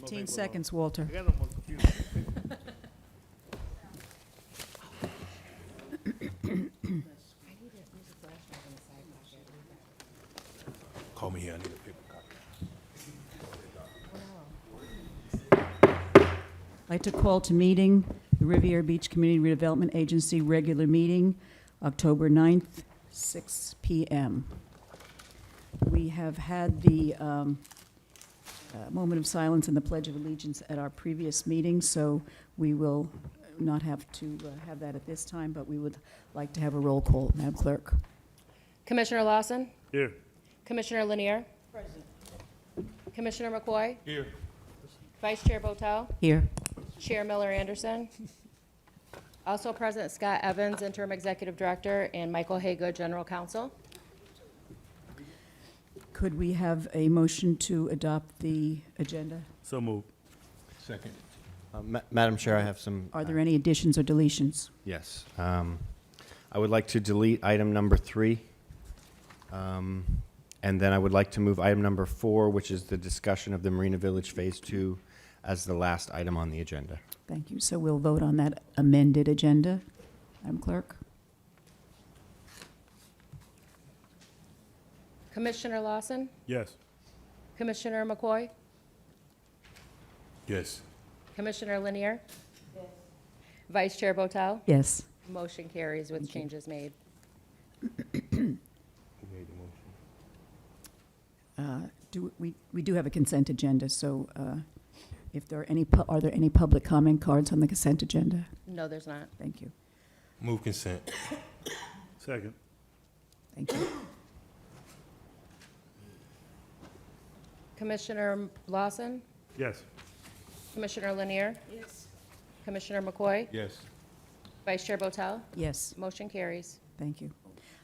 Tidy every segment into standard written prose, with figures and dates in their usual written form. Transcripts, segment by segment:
15 seconds, Walter. I got no more computer. Call me here, I need a paper copy. I'd like to call to meeting the Riviera Beach Community Redevelopment Agency regular meeting, October 9th, 6 p.m. We have had the moment of silence and the Pledge of Allegiance at our previous meeting, so we will not have to have that at this time, but we would like to have a roll call. Madam Clerk. Commissioner Lawson? Here. Commissioner Lanier? Present. Commissioner McCoy? Here. Vice Chair Botel? Here. Chair Miller Anderson? Also present Scott Evans, Interim Executive Director, and Michael Haygood, General Counsel. Could we have a motion to adopt the agenda? So moved. Second. Madam Chair, I have some. Are there any additions or deletions? Yes. I would like to delete item number 3. And then I would like to move item number 4, which is the discussion of the Marina Village Phase 2, as the last item on the agenda. Thank you. So we'll vote on that amended agenda. Madam Clerk? Commissioner Lawson? Yes. Commissioner McCoy? Yes. Commissioner Lanier? Vice Chair Botel? Yes. Motion carries with changes made. We do have a consent agenda, so if there are any, are there any public comment cards on the consent agenda? No, there's not. Thank you. Move consent. Second. Thank you. Commissioner Lawson? Yes. Commissioner Lanier? Yes. Commissioner McCoy? Yes. Vice Chair Botel? Yes, Motion carries. thank you.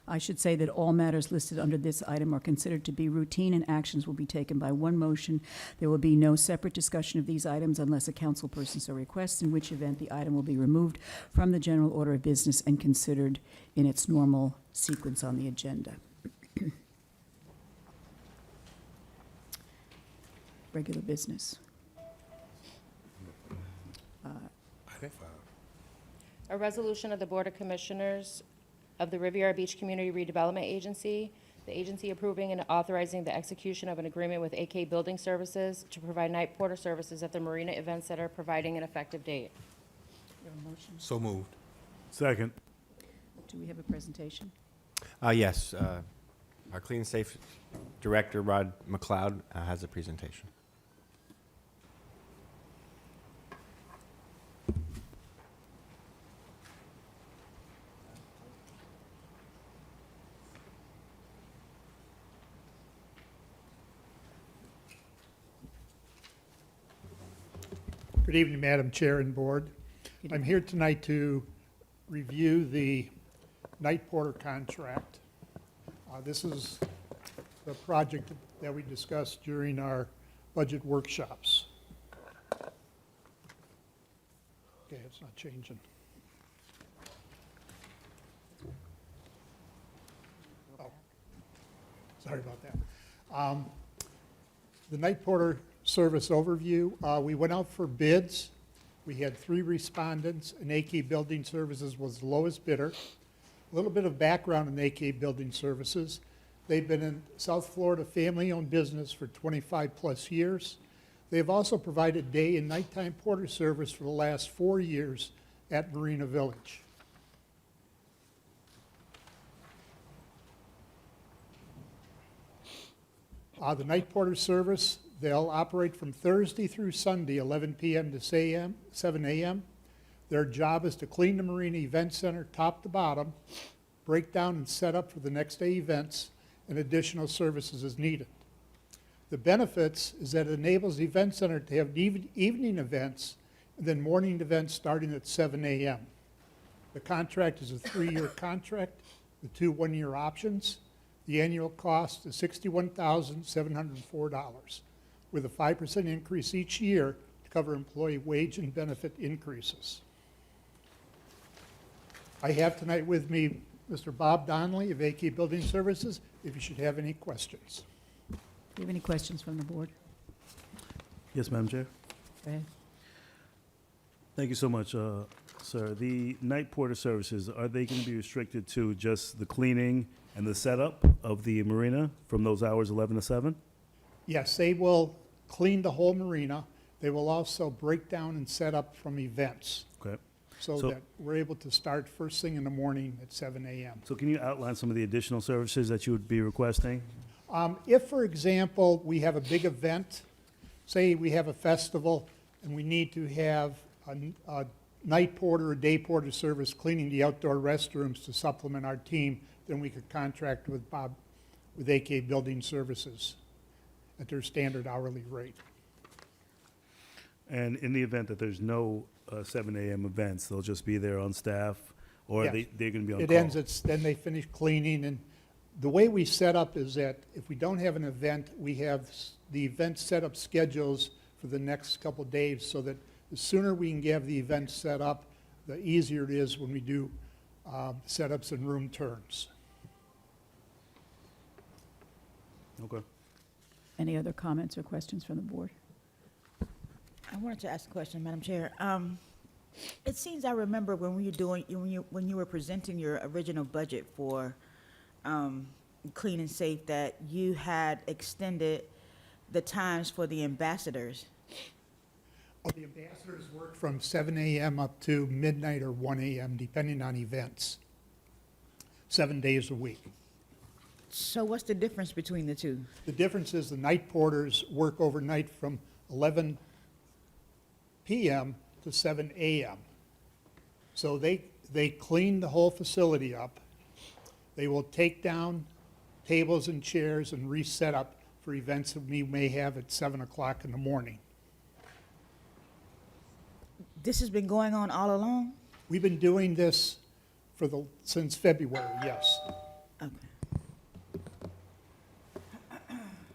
I should say that all matters listed under this item are considered to be routine, and actions will be taken by one motion. There will be no separate discussion of these items unless a council person so requests, in which event the item will be removed from the general order of business and considered in its normal sequence on the agenda. Regular business. A resolution of the Board of Commissioners of the Riviera Beach Community Redevelopment Agency, the agency approving and authorizing the execution of an agreement with AK Building Services to provide night porter services at the Marina Event Center, providing an effective date. You have a motion? So moved. Second. Do we have a presentation? Yes. Our Clean and Safe Director, Rod McLeod, has a presentation. Good evening, Madam Chair and Board. I'm here tonight to review the night porter contract. This is the project that we discussed during our budget workshops. Okay, it's not changing. Oh, sorry about that. The night porter service overview. We went out for bids. We had 3 respondents, and AK Building Services was the lowest bidder. A little bit of background on AK Building Services. They've been in South Florida family-owned business for 25 plus years. They've also provided day and nighttime porter service for the last 4 years at Marina Village. The night porter service, they'll operate from Thursday through Sunday, 11 p.m. to 7 a.m. Their job is to clean the Marina Event Center top to bottom, break down and set up for the next day events, and additional services as needed. The benefits is that it enables the event center to have evening events and then morning events starting at 7 a.m. The contract is a 3-year contract with 2 one-year options. The annual cost is $61,704, with a 5% increase each year to cover employee wage and benefit increases. I have tonight with me Mr. Bob Donnelly of AK Building Services, if you should have any questions. Do you have any questions from the board? Yes, Madam Chair. Go ahead. Thank you so much, sir. The night porter services, are they going to be restricted to just the cleaning and the setup of the marina from those hours 11 to 7? Yes, they will clean the whole marina. They will also break down and set up from events Okay. so So- that we're able to start first thing in the morning at 7 a.m. So can you outline some of the additional services that you would be requesting? If, for example, we have a big event, say we have a festival, and we need to have a night porter or day porter service cleaning the outdoor restrooms to supplement our team, then we could contract with with AK Building Services at their standard hourly rate. And in the event that there's no 7 a.m. events, they'll just be there on staff, or Yes. they're going to be on It call? ends, then they finish cleaning, and the way we set up is that if we don't have an event, we have the event set up schedules for the next couple of days, so that the sooner we can have the event set up, the easier it is when we do setups and room turns. Okay. Any other comments or questions from the board? I wanted to ask a question, Madam Chair. It seems I remember when we were doing, when you were presenting your original budget for Clean and Safe, that you had extended the times for the ambassadors. The ambassadors work from 7 a.m. up to midnight or 1 a.m., depending on events, 7 days a week. So what's the difference between the two? The difference is the night porters work overnight from 11 p.m. to 7 a.m. So they clean the whole facility up. They will take down tables and chairs and reset up for events that we may have at 7 o'clock in the morning. This has been going on all along? We've been doing this since February, yes. Okay.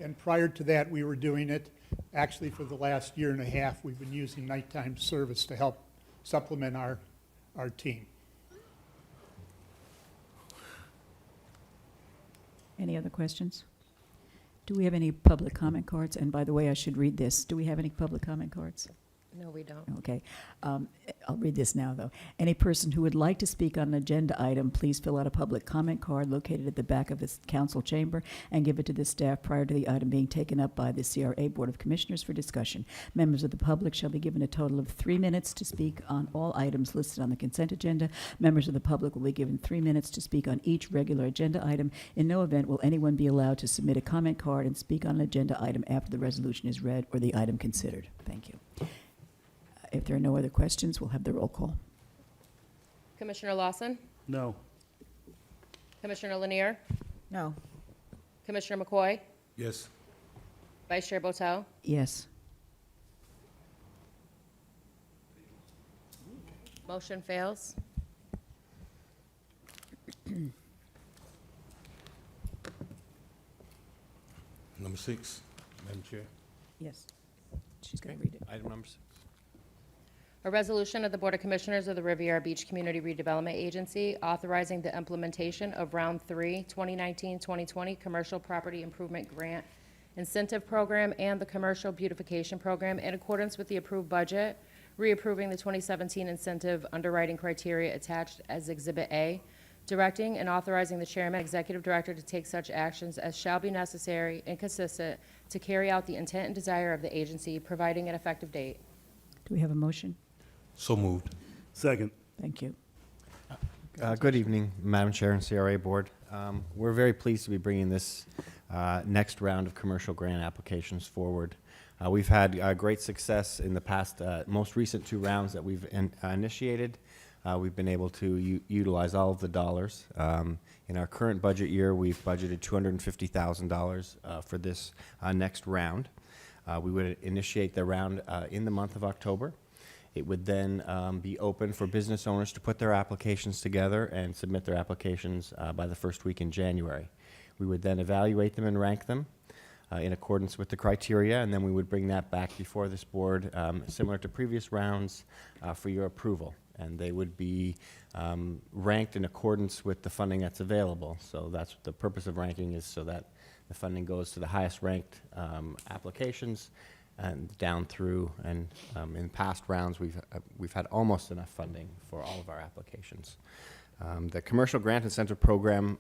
And prior to that, we were doing it, actually for the last year and a half, we've been using nighttime service to help supplement our team. Any other questions? Do we have any public comment cards? And by the way, I should read this. Do we have any public comment cards? No, we don't. Okay. I'll read this now, though. Any person who would like to speak on an agenda item, please fill out a public comment card located at the back of this council chamber and give it to the staff prior to the item being taken up by the CRA Board of Commissioners for discussion. Members of the public shall be given a total of 3 minutes to speak on all items listed on the consent agenda. Members of the public will be given 3 minutes to speak on each regular agenda item. In no event will anyone be allowed to submit a comment card and speak on an agenda item after the resolution is read or the item considered. Thank you. If there are no other questions, we'll have the roll call. Commissioner Lawson? No. Commissioner Lanier? No. Commissioner McCoy? Yes. Vice Chair Botel? Yes. Motion fails. Number 6, Madam Chair. Yes. She's going to read it. Item number 6. A resolution of the Board of Commissioners of the Riviera Beach Community Redevelopment Agency authorizing the implementation of Round 3, 2019-2020 Commercial Property Improvement Grant Incentive Program and the Commercial Beautification Program in accordance with the approved budget, reapproving the 2017 incentive underwriting criteria attached as Exhibit A, directing and authorizing the chairman, executive director to take such actions as shall be necessary and consistent to carry out the intent and desire of the agency, providing an effective date. Do we have a motion? So moved. Second. Thank you. Good evening, Madam Chair and CRA Board. We're very pleased to be bringing this next round of commercial grant applications forward. We've had great success in the past, most recent 2 rounds that we've initiated. We've been able to utilize all of the dollars. In our current budget year, we've budgeted $250,000 for this next round. We would initiate the round in the month of October. It would then be open for business owners to put their applications together and submit their applications by the first week in January. We would then evaluate them and rank them in accordance with the criteria, and then we would bring that back before this board, similar to previous rounds, for your approval. And they would be ranked in accordance with the funding that's available. So that's the purpose of ranking, is so that the funding goes to the highest ranked applications, and down through. And in past rounds, we've had almost enough funding for all of our applications. The commercial grant incentive program,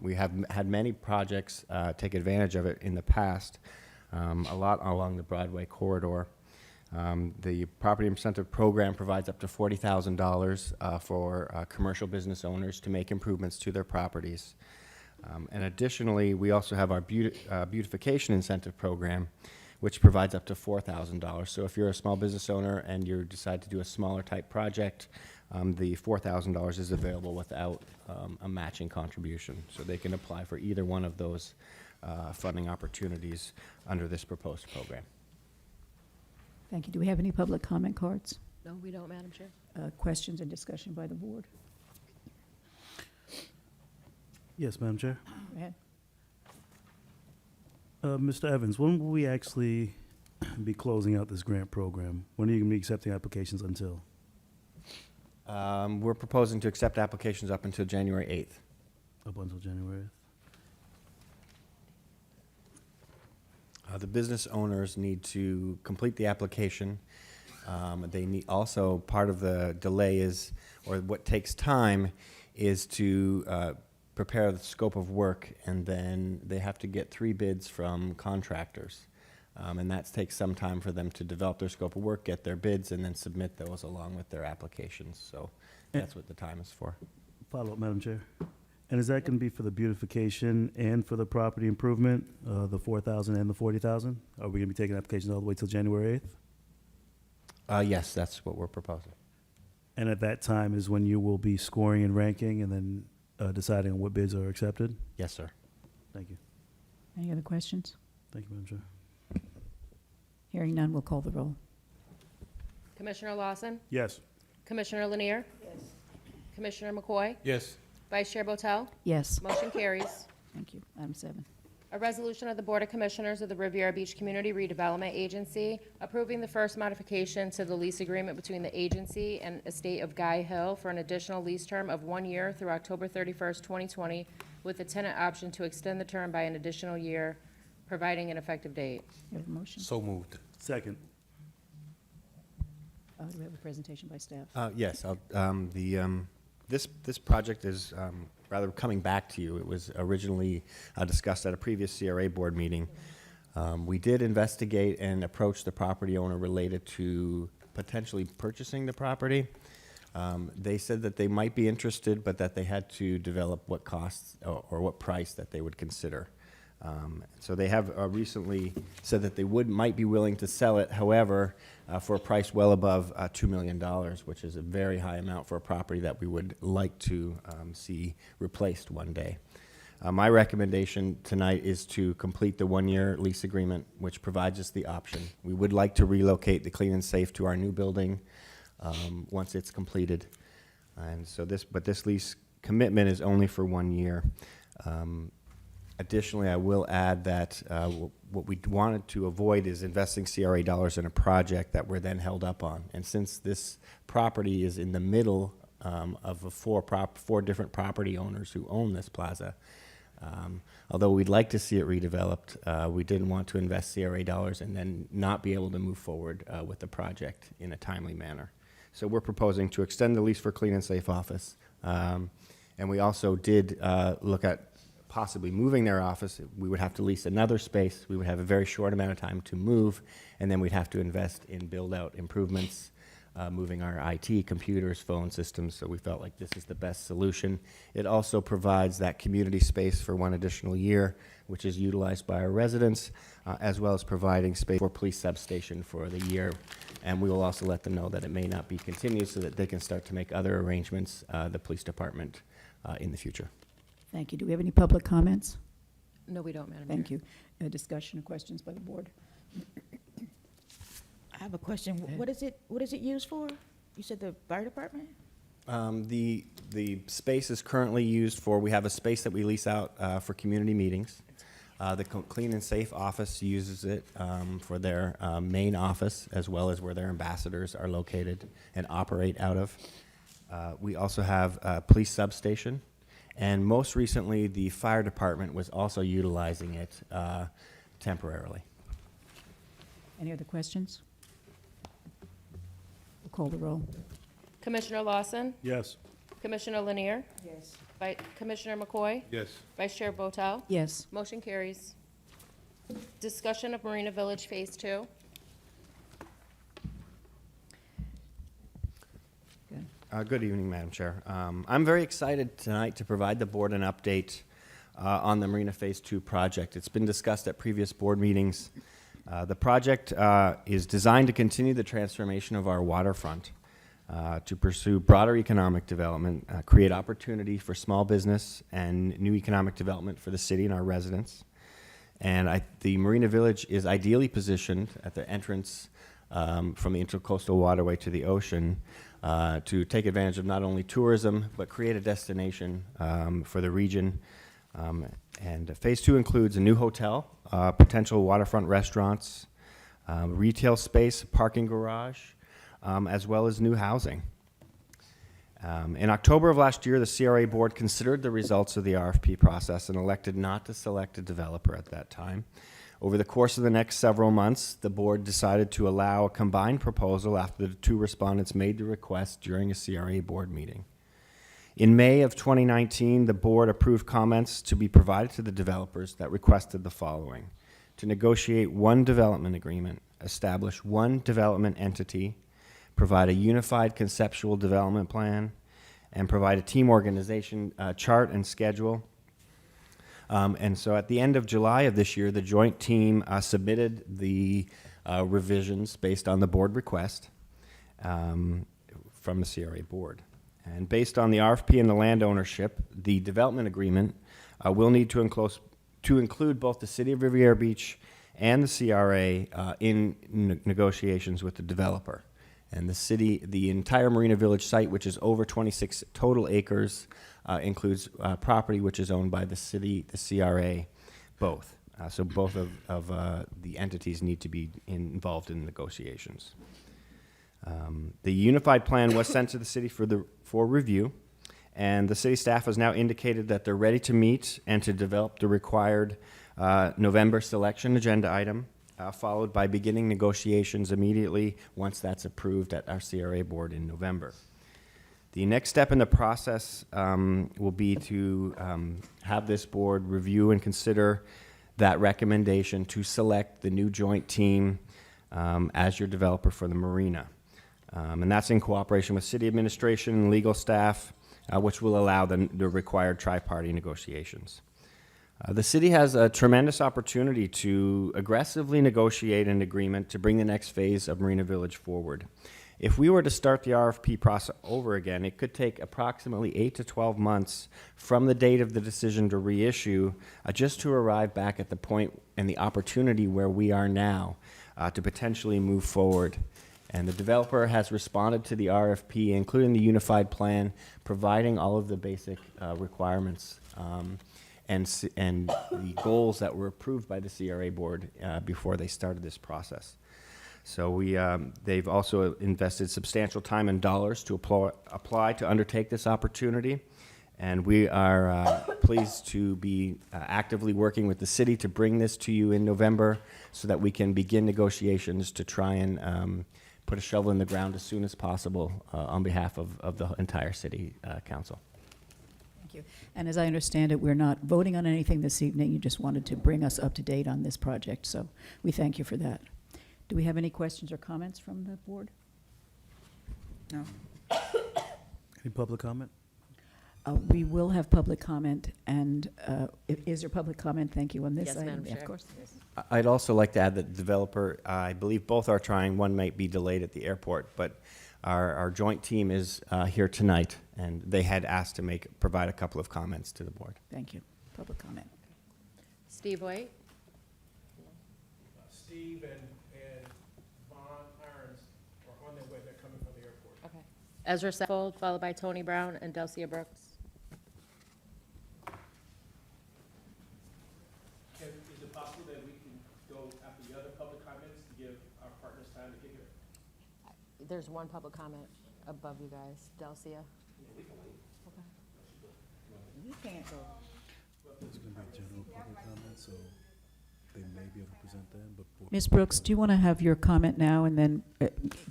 we have had many projects take advantage of it in the past, a lot along the Broadway corridor. The property incentive program provides up to $40,000 for commercial business owners to make improvements to their properties. And additionally, we also have our beautification incentive program, which provides up to $4,000. So if you're a small business owner and you decide to do a smaller type project, the $4,000 is available without a matching contribution. So they can apply for either one of those funding opportunities under this proposed program. Thank you. Do we have any public comment cards? No, we don't, Madam Chair. Questions and discussion by the board? Yes, Madam Chair. Go ahead. Mr. Evans, when will we actually be closing out this grant program? When are you going to be accepting applications until? We're proposing to accept applications up until January 8th. Up until January 8th? The business owners need to complete the application. They need also, part of the delay is, or what takes time, is to prepare the scope of work, and then they have to get 3 bids from contractors. And that takes some time for them to develop their scope of work, get their bids, and then submit those along with their applications. So that's what the time is for. Follow up, Madam Chair. And is that going to be for the beautification and for the property improvement, the 4,000 and the 40,000? Are we going to be taking applications all the way till January 8th? Yes, that's what we're proposing. And at that time is when you will be scoring and ranking and then deciding on what bids are accepted? Yes, sir. Thank you. Any other questions? Thank you, Madam Chair. Hearing none, we'll call the roll. Commissioner Lawson? Yes. Commissioner Lanier? Yes. Commissioner McCoy? Yes. Vice Chair Botel? Yes. Motion carries. Thank you. Item 7. A resolution of the Board of Commissioners of the Riviera Beach Community Redevelopment Agency approving the first modification to the lease agreement between the agency and Estate of Guy Hill for an additional lease term of 1 year through October 31st, 2020, with the tenant option to extend the term by an additional year, providing an effective date. You have a motion? So moved. Second. Do we have a presentation by staff? Yes, this project is rather coming back to you. It was originally discussed at a previous CRA board meeting. We did investigate and approach the property owner related to potentially purchasing the property. They said that they might be interested, but that they had to develop what costs or what price that they would consider. So they have recently said that they might be willing to sell it, however, for a price well above $2 million, which is a very high amount for a property that we would like to see replaced one day. My recommendation tonight is to complete the 1-year lease agreement, which provides us the option. We would like to relocate the Clean and Safe to our new building once it's completed. And so this lease commitment is only for 1 year. Additionally, I will add that what we wanted to avoid is investing CRA dollars in a project that we're then held up on. And since this property is in the middle of four different property owners who own this plaza, although we'd like to see it redeveloped, we didn't want to invest CRA dollars and then not be able to move forward with the project in a timely manner. So we're proposing to extend the lease for Clean and Safe office. And we also did look at possibly moving their office. We would have to lease another space. We would have a very short amount of time to move, and then we'd have to invest in build-out improvements, moving our IT, computers, phone systems, so we felt like this is the best solution. It also provides that community space for 1 additional year, which is utilized by our residents, as well as providing space for police substation for the year. And we will also let them know that it may not be continued so that they can start to make other arrangements, the police department, in the future. Thank you. Do we have any public comments? No, we don't, Madam Chair. Thank you. Discussion or questions by the board? I have a question. What is it used for? You said the fire department? The space is currently used for, we have a space that we lease out for community meetings. The Clean and Safe office uses it for their main office, as well as where their ambassadors are located and operate out of. We also have a police substation, and most recently, the fire department was also utilizing it temporarily. Any other questions? We'll call the roll. Commissioner Lawson, Yes. Commissioner Lanier, Yes. Commissioner McCoy, Yes. Vice Chair Botel. Yes. Motion carries. Discussion of Marina Village Phase 2. Good evening, Madam Chair. I'm very excited tonight to provide the board an update on the Marina Phase 2 project. It's been discussed at previous board meetings. The project is designed to continue the transformation of our waterfront, to pursue broader economic development, create opportunity for small business and new economic development for the city and our residents. And the Marina Village is ideally positioned at the entrance from the intercoastal waterway to the ocean to take advantage of not only tourism, but create a destination for the region. And Phase 2 includes a new hotel, potential waterfront restaurants, retail space, parking garage, as well as new housing. In October of last year, the CRA board considered the results of the RFP process and elected not to select a developer at that time. Over the course of the next several months, the board decided to allow a combined proposal after the two respondents made the request during a CRA board meeting. In May of 2019, the board approved comments to be provided to the developers that requested the following: to negotiate one development agreement, establish one development entity, provide a unified conceptual development plan, and provide a team organization chart and schedule. And so at the end of July of this year, the joint team submitted the revisions based on the board request from the CRA board. And based on the RFP and the land ownership, the development agreement will need to include both the City of Riviera Beach and the CRA in negotiations with the developer. And the entire Marina Village site, which is over 26 total acres, includes property which is owned by the city, the CRA, both. So both of the entities need to be involved in negotiations. The unified plan was sent to the city for review, and the city staff has now indicated that they're ready to meet and to develop the required November selection agenda item, followed by beginning negotiations immediately once that's approved at our CRA board in November. The next step in the process will be to have this board review and consider that recommendation to select the new joint team as your developer for the marina. And that's in cooperation with city administration and legal staff, which will allow the required tri-party negotiations. The city has a tremendous opportunity to aggressively negotiate an agreement to bring the next phase of Marina Village forward. If we were to start the RFP process over again, it could take approximately 8 to 12 months from the date of the decision to reissue just to arrive back at the point and the opportunity where we are now to potentially move forward. And the developer has responded to the RFP, including the unified plan, providing all of the basic requirements and the goals that were approved by the CRA board before they started this process. So they've also invested substantial time and dollars to apply to undertake this opportunity. And we are pleased to be actively working with the city to bring this to you in November so that we can begin negotiations to try and put a shovel in the ground as soon as possible on behalf of the entire city council. Thank you. And as I understand it, we're not voting on anything this evening. You just wanted to bring us up to date on this project, so we thank you for that. Do we have any questions or comments from the board? No. Any public comment? We will have public comment, and is there public comment? Thank you on this Yes, item. Madam Yeah, Chair. of course. I'd also like to add that the developer, I believe both are trying, one might be delayed at the airport, but our joint team is here tonight, and they had asked to provide a couple of comments to the board. Thank you. Public comment. Steve White, Steve and Vaughn Irons are on their way. They're coming from the airport. okay. Ezra Seffold, followed by Tony Brown and Delcia Brooks. Is it possible that we can go after the other public comments to give our partners time to get here? There's one public comment above you guys. Delcia. We can't go. There's going to be general public comment, so They may be able to present then, but. Ms. Brooks, do you want to have your comment now, and then,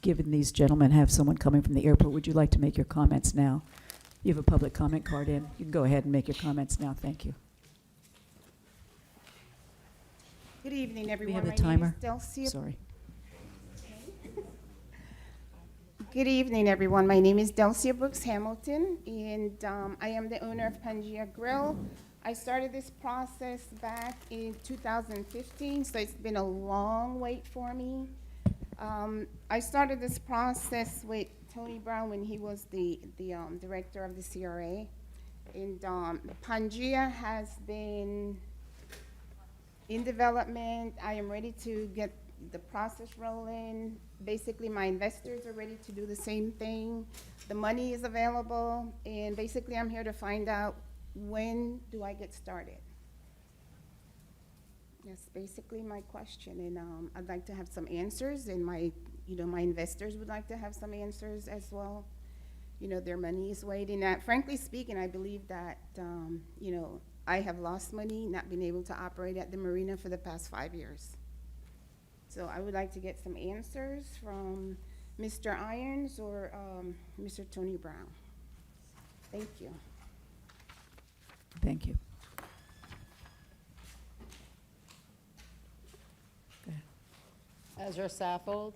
given these gentlemen have someone coming from the airport, would you like to make your comments now? You have a public comment card in. You can go ahead and make your comments now. Thank you. Good evening, We everyone. have the My name timer. is Delcia. Sorry. Good evening, everyone. My name is Delcia Brooks Hamilton, and I am the owner of Pangea Grill. I started this process back in 2015, so it's been a long wait for me. I started this process with Tony Brown when he was the director of the CRA. And Pangea has been in development. I am ready to get the process rolling. Basically, my investors are ready to do the same thing. The money is available, and basically, I'm here to find out, when do I get started? That's basically my question, and I'd like to have some answers, and my investors would like to have some answers as well. Their money is waiting. Frankly speaking, I believe that, I have lost money, not been able to operate at the marina for the past 5 years. So I would like to get some answers from Mr. Irons or Mr. Tony Brown. Thank you. Thank you. Go ahead. Ezra Saffold.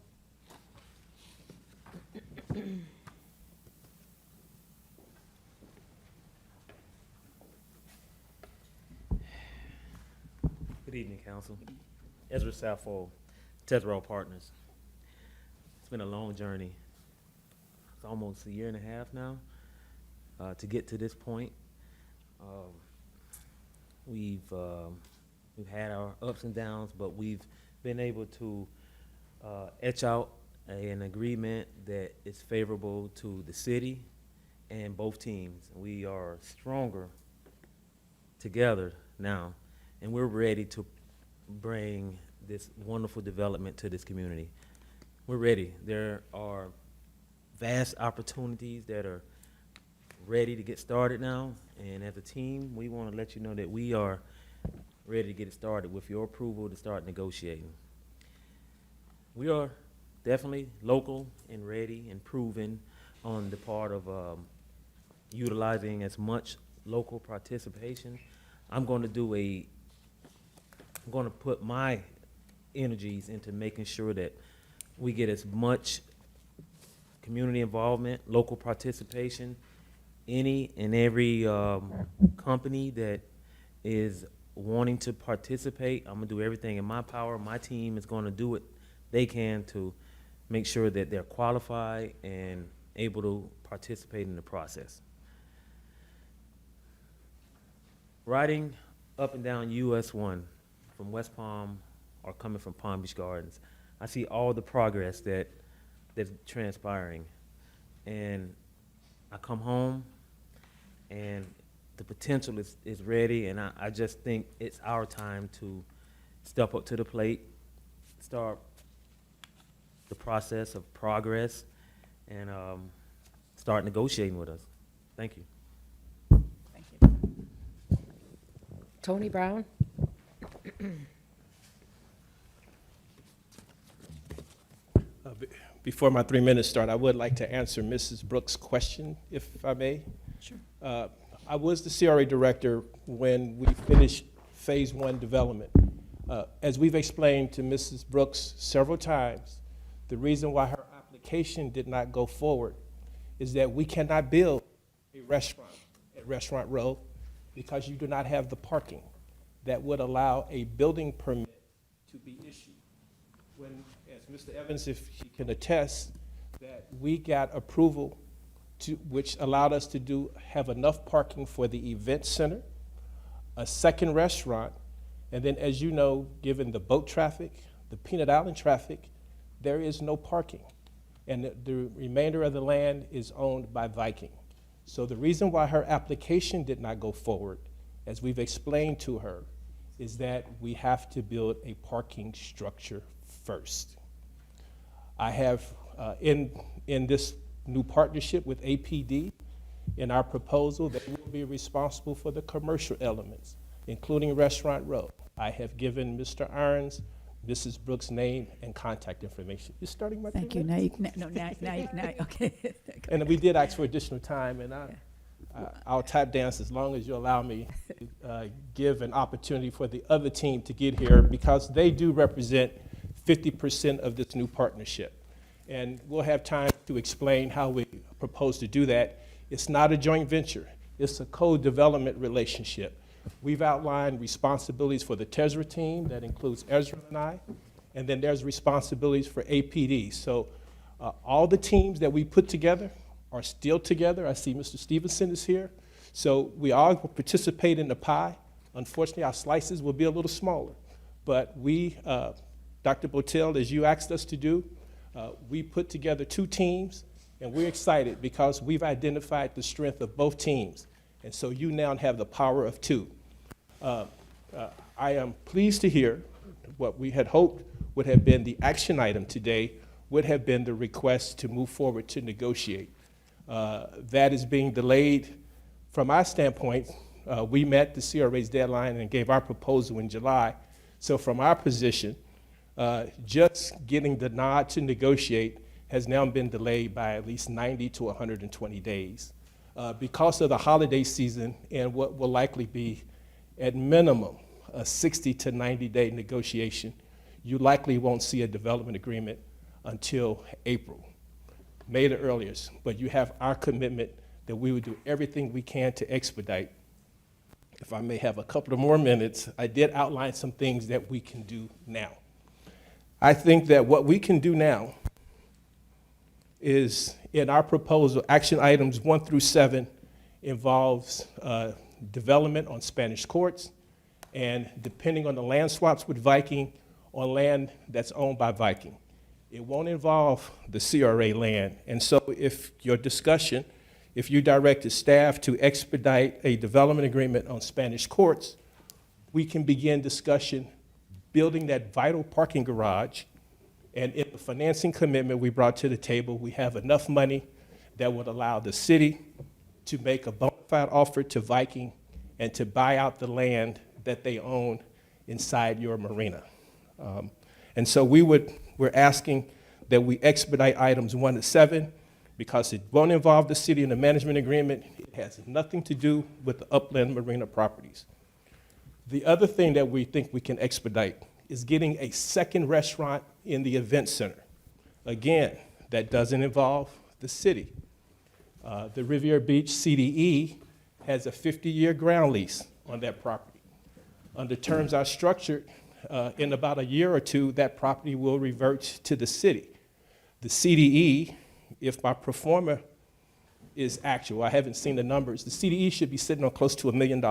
Good evening, Council. Ezra Saffold, Tethro Partners. It's been a long journey. It's almost a year and a half now to get to this point. We've had our ups and downs, but we've been able to etch out an agreement that is favorable to the city and both teams. We are stronger together now, and we're ready to bring this wonderful development to this community. We're ready. There are vast opportunities that are ready to get started now, and as a team, we want to let you know that we are ready to get it started with your approval to start negotiating. We are definitely local and ready and proven on the part of utilizing as much local participation. I'm going to put my energies into making sure that we get as much community involvement, local participation. Any and every company that is wanting to participate, I'm gonna do everything in my power. My team is gonna do what they can to make sure that they're qualified and able to participate in the process. Riding up and down US 1 from West Palm or coming from Palm Beach Gardens, I see all the progress that's transpiring. And I come home and the potential is ready, and I just think it's our time to step up to the plate, start the process of progress, and start negotiating with us. Thank you. Thank you. Tony Brown. Before my 3 minutes start, I would like to answer Mrs. Brooks' question, if I may. Sure. I was the CRA director when we finished Phase 1 development. As we've explained to Mrs. Brooks several times, the reason why her application did not go forward is that we cannot build a restaurant at Restaurant Row because you do not have the parking that would allow a building permit to be issued. When, as Mr. Evans, if he can attest, that we got approval which allowed us to have enough parking for the event center, a second restaurant, and then, as you know, given the boat traffic, the Peanut Island traffic, there is no parking. And the remainder of the land is owned by Viking. So the reason why her application did not go forward, as we've explained to her, is that we have to build a parking structure first. I have, in this new partnership with APD, in our proposal, that we'll be responsible for the commercial elements. including Restaurant Row. I have given Mr. Irons, Mrs. Brooks' name and contact information. You're starting my 3 Thank you. minutes? Okay. And we did ask for additional time, and I'll tap dance as long as you allow me to give an opportunity for the other team to get here, because they do represent 50% of this new partnership. And we'll have time to explain how we propose to do that. It's not a joint venture. It's a co-development relationship. We've outlined responsibilities for the TESRA team. That includes Ezra and I. And then there's responsibilities for APD. So all the teams that we put together are still together. I see Mr. Stevenson is here. So we all participate in the pie. Unfortunately, our slices will be a little smaller. But we, Dr. Botel, as you asked us to do, we put together 2 teams, and we're excited because we've identified the strength of both teams. And so you now have the power of 2. I am pleased to hear what we had hoped would have been the action item today would have been the request to move forward to negotiate. That is being delayed. From our standpoint, we met the CRA's deadline and gave our proposal in July. So from our position, just getting the nod to negotiate has now been delayed by at least 90 to 120 days. Because of the holiday season and what will likely be, at minimum, a 60 to 90-day negotiation, you likely won't see a development agreement until April, May the earliest. But you have our commitment that we would do everything we can to expedite. If I may have a couple of more minutes, I did outline some things that we can do now. I think that what we can do now is, in our proposal, action items 1 through 7 involves development on Spanish courts, and depending on the land swaps with Viking, on land that's owned by Viking. It won't involve the CRA land. And so if your discussion, if you directed staff to expedite a development agreement on Spanish courts, we can begin discussion building that vital parking garage. And in the financing commitment we brought to the table, we have enough money that would allow the city to make a bona fide offer to Viking and to buy out the land that they own inside your marina. And so we're asking that we expedite items 1 to 7 because it won't involve the city in the management agreement. It has nothing to do with the upland marina properties. The other thing that we think we can expedite is getting a second restaurant in the event center. Again, that doesn't involve the city. The Riviera Beach CDE has a 50-year ground lease on that property. Under terms are structured, in about a year or 2, that property will revert to the city. The CDE, if my pro forma is actual, I haven't seen the numbers, the CDE should be sitting on close to $1 million,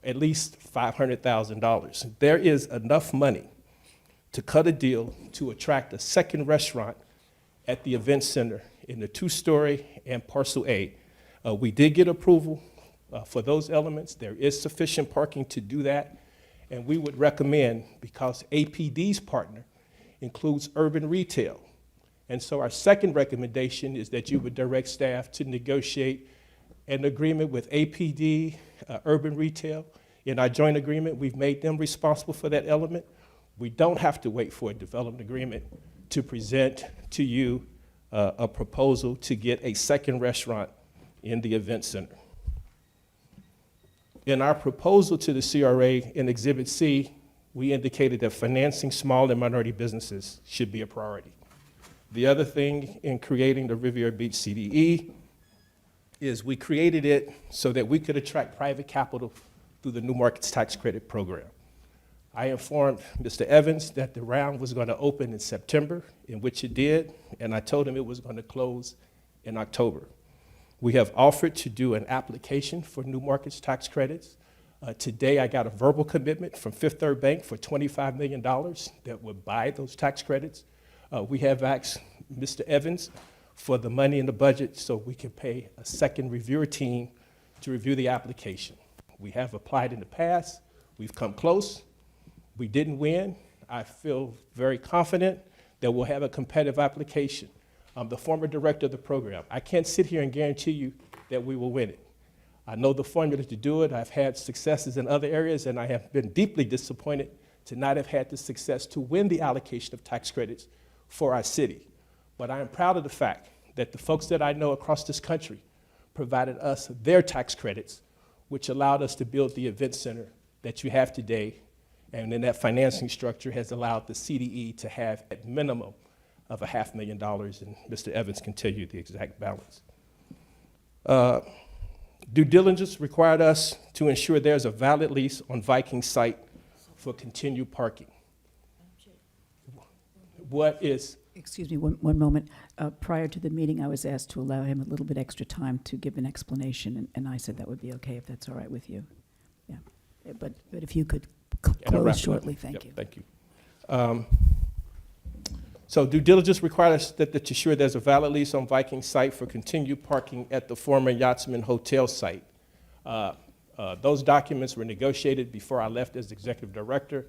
at least $500,000. There is enough money to cut a deal to attract a second restaurant at the event center in the 2-story and parcel A. We did get approval for those elements. There is sufficient parking to do that. And we would recommend, because APD's partner includes urban retail. And so our second recommendation is that you would direct staff to negotiate an agreement with APD, urban retail. In our joint agreement, we've made them responsible for that element. We don't have to wait for a development agreement to present to you a proposal to get a second restaurant in the event center. In our proposal to the CRA in Exhibit C, we indicated that financing small and minority businesses should be a priority. The other thing in creating the Riviera Beach CDE is we created it so that we could attract private capital through the New Markets Tax Credit Program. I informed Mr. Evans that the round was going to open in September, in which it did, and I told him it was going to close in October. We have offered to do an application for New Markets tax credits. Today, I got a verbal commitment from Fifth Third Bank for $25 million that would buy those tax credits. We have asked Mr. Evans for the money in the budget so we can pay a second reviewer team to review the application. We have applied in the past. We've come close. We didn't win. I feel very confident that we'll have a competitive application. I'm the former director of the program. I can't sit here and guarantee you that we will win it. I know the formula to do it. I've had successes in other areas, and I have been deeply disappointed to not have had the success to win the allocation of tax credits for our city. But I am proud of the fact that the folks that I know across this country provided us their tax credits, which allowed us to build the event center that you have today. And then that financing structure has allowed the CDE to have at minimum of $500,000, and Mr. Evans can tell you the exact balance. Due diligence required us to ensure there's a valid lease on Viking site for continued parking. What is, Excuse me, one moment. Prior to the meeting, I was asked to allow him a little bit extra time to give an explanation, and I said that would be okay if that's all right with you. Yeah, but if you could and I'll wrap close it up. shortly, thank Yep, you. Thank you. So due diligence required us to ensure there's a valid lease on Viking site for continued parking at the former Yachtsman Hotel site. Those documents were negotiated before I left as executive director.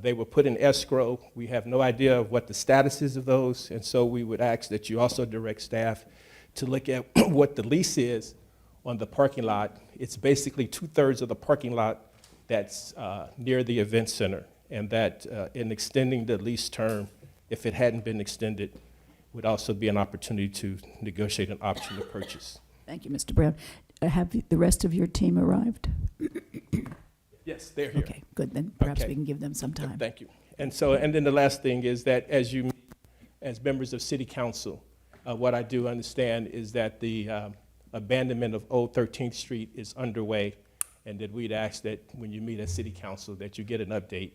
They were put in escrow. We have no idea of what the status is of those, and so we would ask that you also direct staff to look at what the lease is on the parking lot. It's basically 2/3 of the parking lot that's near the event center, and that in extending the lease term, if it hadn't been extended, would also be an opportunity to negotiate an option to purchase. Thank you, Mr. Brown. Have the rest of your team arrived? Yes, they're here. Okay, good, then perhaps Okay. we can give them some Yep, time. thank you. And so, and then the last thing is that as you meet as members of city council, what I do understand is that the abandonment of Old 13th Street is underway, and that we'd ask that when you meet as city council, that you get an update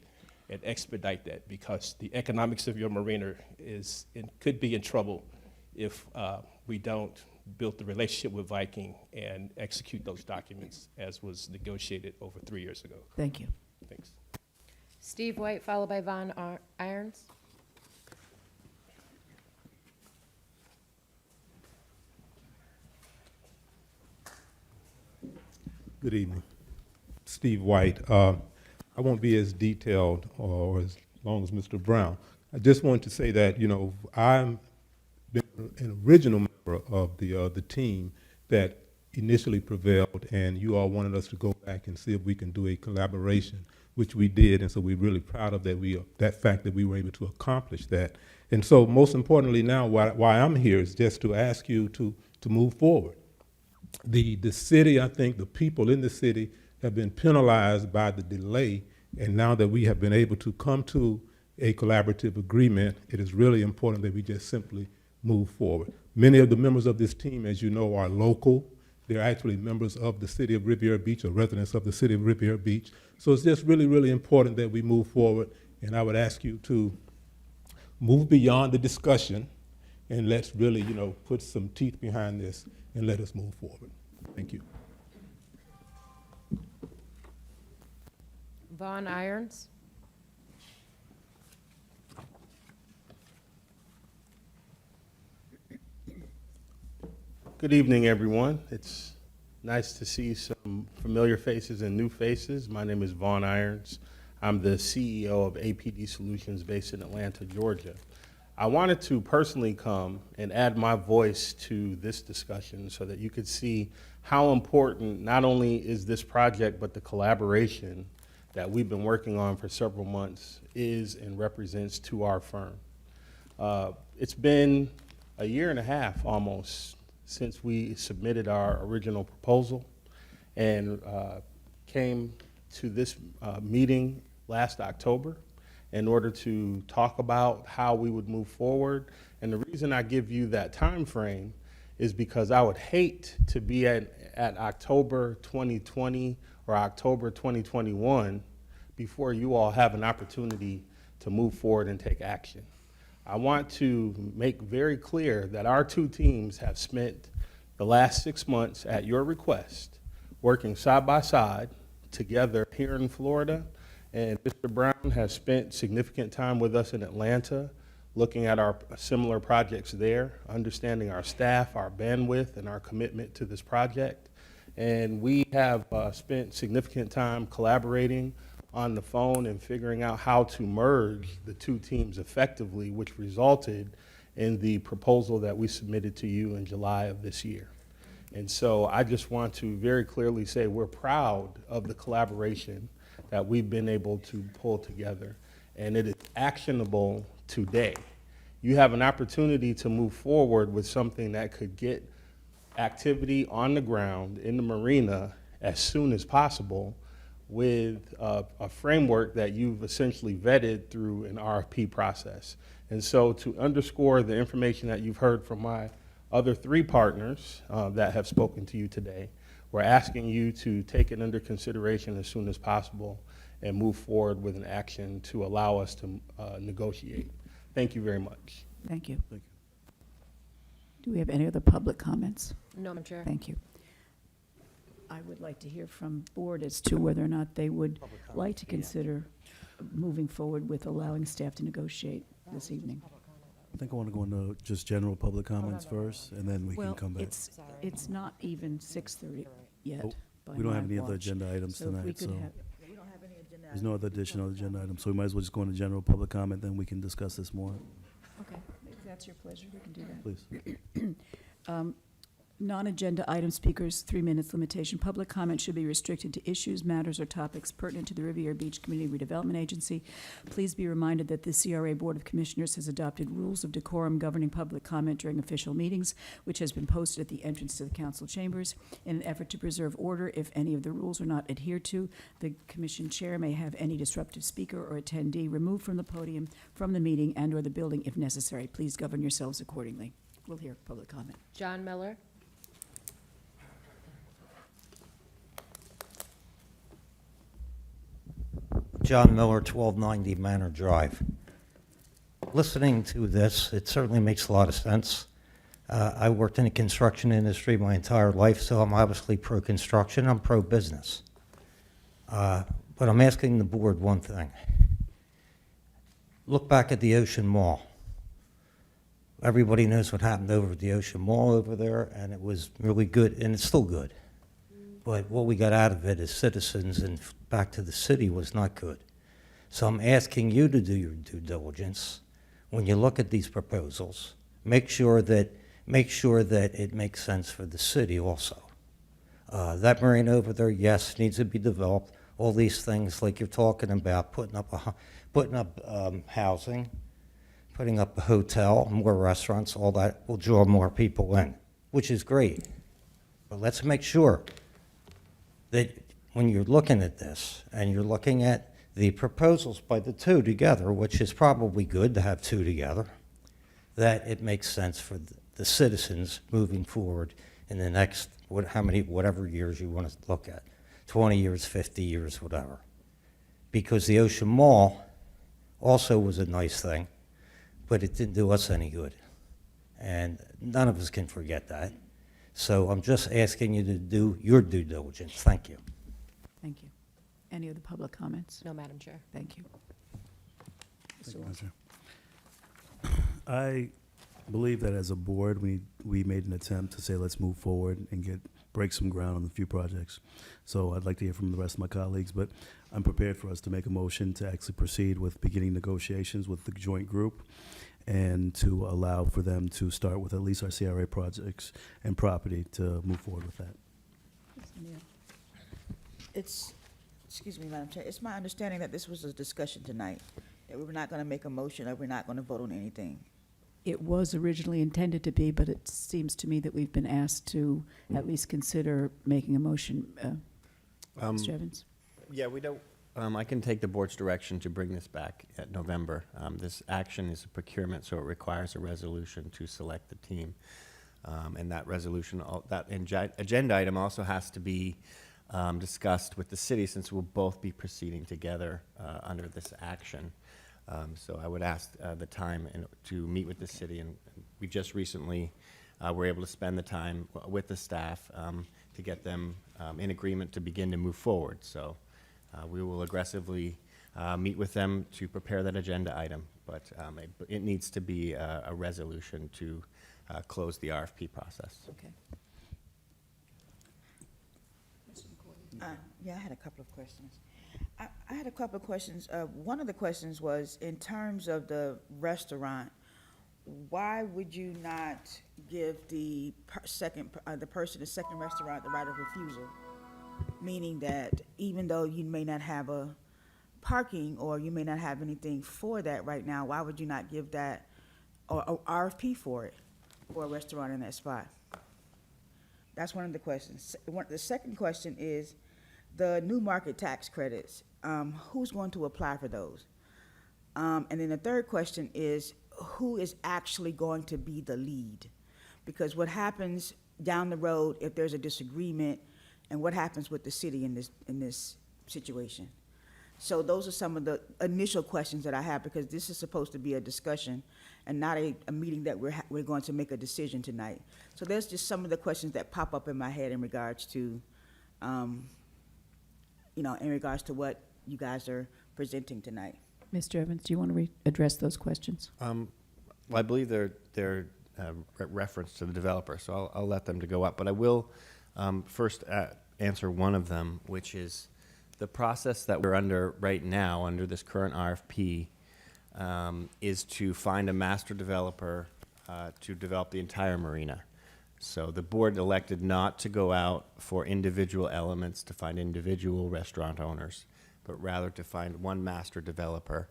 and expedite that, because the economics of your marina could be in trouble if we don't build the relationship with Viking and execute those documents as was negotiated over 3 years ago. Thank you. Thanks. Steve White, followed by Von Irons. Good evening. Steve White. I won't be as detailed or as long as Mr. Brown. I just want to say that, I'm been an original member of the team that initially prevailed, and you all wanted us to go back and see if we can do a collaboration, which we did, and so we're really proud of that fact that we were able to accomplish that. And so most importantly now, why I'm here is just to ask you to move forward. The city, I think the people in the city have been penalized by the delay, and now that we have been able to come to a collaborative agreement, it is really important that we just simply move forward. Many of the members of this team, as you know, are local. They're actually members of the city of Riviera Beach, or residents of the city of Riviera Beach. So it's just really, really important that we move forward, and I would ask you to move beyond the discussion and let's really, put some teeth behind this and let us move forward. Thank you. Von Irons. Good evening, everyone. It's nice to see some familiar faces and new faces. My name is Von Irons. I'm the CEO of APD Solutions based in Atlanta, Georgia. I wanted to personally come and add my voice to this discussion so that you could see how important not only is this project, but the collaboration that we've been working on for several months is and represents to our firm. It's been a year and a half almost since we submitted our original proposal and came to this meeting last October in order to talk about how we would move forward. And the reason I give you that time frame is because I would hate to be at October 2020 or October 2021 before you all have an opportunity to move forward and take action. I want to make very clear that our two teams have spent the last 6 months at your request working side by side together here in Florida, and Mr. Brown has spent significant time with us in Atlanta looking at our similar projects there, understanding our staff, our bandwidth, and our commitment to this project. And we have spent significant time collaborating on the phone and figuring out how to merge the two teams effectively, which resulted in the proposal that we submitted to you in July of this year. And so I just want to very clearly say we're proud of the collaboration that we've been able to pull together, and it is actionable today. You have an opportunity to move forward with something that could get activity on the ground in the marina as soon as possible with a framework that you've essentially vetted through an RFP process. And so to underscore the information that you've heard from my other three partners that have spoken to you today, we're asking you to take it under consideration as soon as possible and move forward with an action to allow us to negotiate. Thank you very much. Thank you. Thank you. Do we have any other public comments? No, Madam Chair. Thank you. I would like to hear from board as to whether or not they would like to consider moving forward with allowing staff to negotiate this evening. I think I want to go into just general public comments first, and then we can Well, come back. it's not even 6:30 yet. Oh, by We don't have my any other watch. agenda items So if we tonight, could so have- We don't have any agenda. there's no other additional agenda items, so we might as well just go into general public comment, then we can discuss this more, Okay, if that's your pleasure, we can do that. please. Non-agenda item speakers, 3 minutes limitation. Public comment should be restricted to issues, matters, or topics pertinent to the Riviera Beach Community Redevelopment Agency. Please be reminded that the CRA Board of Commissioners has adopted rules of decorum governing public comment during official meetings, which has been posted at the entrance to the council chambers. In an effort to preserve order, if any of the rules are not adhered to, the commission chair may have any disruptive speaker or attendee removed from the podium, from the meeting, and/or the building if necessary. Please govern yourselves accordingly. We'll hear public comment. John Miller. John Miller, 1290 Manor Drive. Listening to this, it certainly makes a lot of sense. I worked in the construction industry my entire life, so I'm obviously pro-construction, I'm pro-business. But I'm asking the board one thing. Look back at the Ocean Mall. Everybody knows what happened over at the Ocean Mall over there, and it was really good, and it's still good. But what we got out of it as citizens and back to the city was not good. So I'm asking you to do your due diligence. When you look at these proposals, make sure that it makes sense for the city also. That marina over there, yes, needs to be developed. All these things like you're talking about, putting up housing, putting up a hotel, more restaurants, all that will draw more people in, which is great. But let's make sure that when you're looking at this and you're looking at the proposals by the two together, which is probably good to have two together, that it makes sense for the citizens moving forward in the next, whatever years you want to look at, 20 years, 50 years, whatever. Because the Ocean Mall also was a nice thing, but it didn't do us any good. And none of us can forget that. So I'm just asking you to do your due diligence. Thank you. Thank you. Any other public comments? No, Madam Chair. Thank you. Thank you, Madam Chair. I believe that as a board, we made an attempt to say, let's move forward and break some ground on a few projects. So I'd like to hear from the rest of my colleagues, but I'm prepared for us to make a motion to actually proceed with beginning negotiations with the joint group and to allow for them to start with at least our CRA projects and property to move forward with that. Excuse me, Madam Chair, it's my understanding that this was a discussion tonight, that we were not going to make a motion, or we're not going to vote on anything. It was originally intended to be, but it seems to me that we've been asked to at least consider making a motion. Mr. Evans? Yeah, we don't. I can take the board's direction to bring this back at November. This action is a procurement, so it requires a resolution to select the team. And that resolution, that agenda item also has to be discussed with the city, since we'll both be proceeding together under this action. So I would ask the time to meet with the city, and we just recently were able to spend the time with the staff to get them in agreement to begin to move forward. So we will aggressively meet with them to prepare that agenda item, but it needs to be a resolution to close the RFP process. Okay. Yeah, I had a couple of questions. I had a couple of questions. One of the questions was, in terms of the restaurant, why would you not give the the person, the second restaurant, the right of refusal? Meaning that even though you may not have a parking, or you may not have anything for that right now, why would you not give that, or RFP for it, for a restaurant in that spot? That's one of the questions. The second question is the new market tax credits. Who's going to apply for those? And then the third question is, who is actually going to be the lead? Because what happens down the road if there's a disagreement, and what happens with the city in this situation? So those are some of the initial questions that I have, because this is supposed to be a discussion and not a meeting that we're going to make a decision tonight. So there's just some of the questions that pop up in my head in regards to, in regards to what you guys are presenting tonight. Mr. Evans, do you want to address those questions? Well, I believe they're reference to the developer, so I'll let them to go up. But I will first answer one of them, which is the process that we're under right now, under this current RFP, is to find a master developer to develop the entire marina. So the board elected not to go out for individual elements to find individual restaurant owners, but rather to find one master developer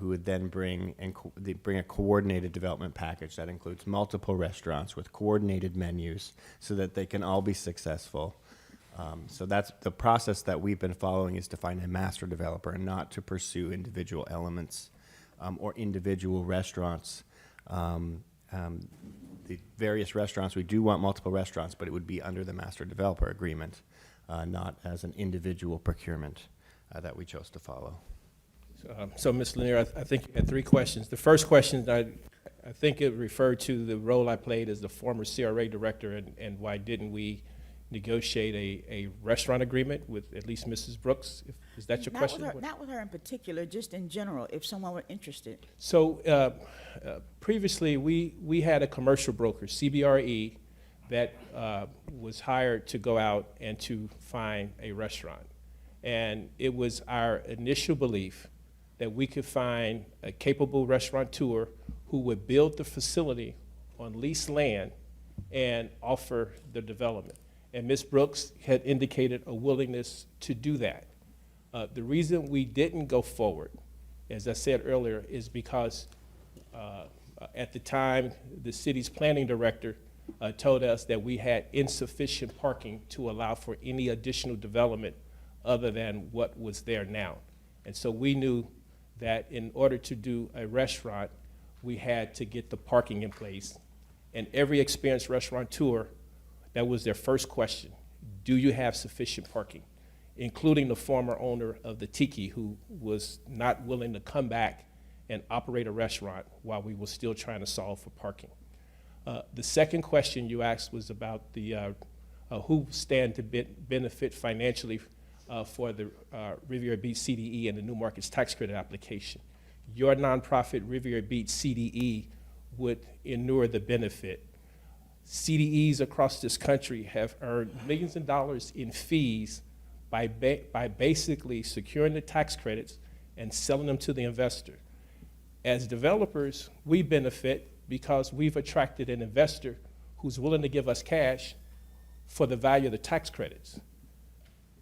who would then bring a coordinated development package that includes multiple restaurants with coordinated menus so that they can all be successful. So that's the process that we've been following, is to find a master developer and not to pursue individual elements or individual restaurants. The various restaurants, we do want multiple restaurants, but it would be under the master developer agreement, not as an individual procurement that we chose to follow. So, Ms. Lanier, I think you had three questions. The first question, I think it referred to the role I played as the former CRA director, and why didn't we negotiate a restaurant agreement with at least Mrs. Brooks? Is that your question? Not with her in particular, just in general, if someone were interested. So previously, we had a commercial broker, CBRE, that was hired to go out and to find a restaurant. And it was our initial belief that we could find a capable restaurateur who would build the facility on leased land and offer the development. And Ms. Brooks had indicated a willingness to do that. The reason we didn't go forward, as I said earlier, is because at the time, the city's planning director told us that we had insufficient parking to allow for any additional development other than what was there now. And so we knew that in order to do a restaurant, we had to get the parking in place. And every experienced restaurateur, that was their first question: do you have sufficient parking? Including the former owner of the Tiki, who was not willing to come back and operate a restaurant while we were still trying to solve for parking. The second question you asked was about the who stand to benefit financially for the Riviera Beach CDE and the New Markets Tax Credit application. Your nonprofit Riviera Beach CDE would inure the benefit. CDEs across this country have earned millions of dollars in fees by basically securing the tax credits and selling them to the investor. As developers, we benefit because we've attracted an investor who's willing to give us cash for the value of the tax credits.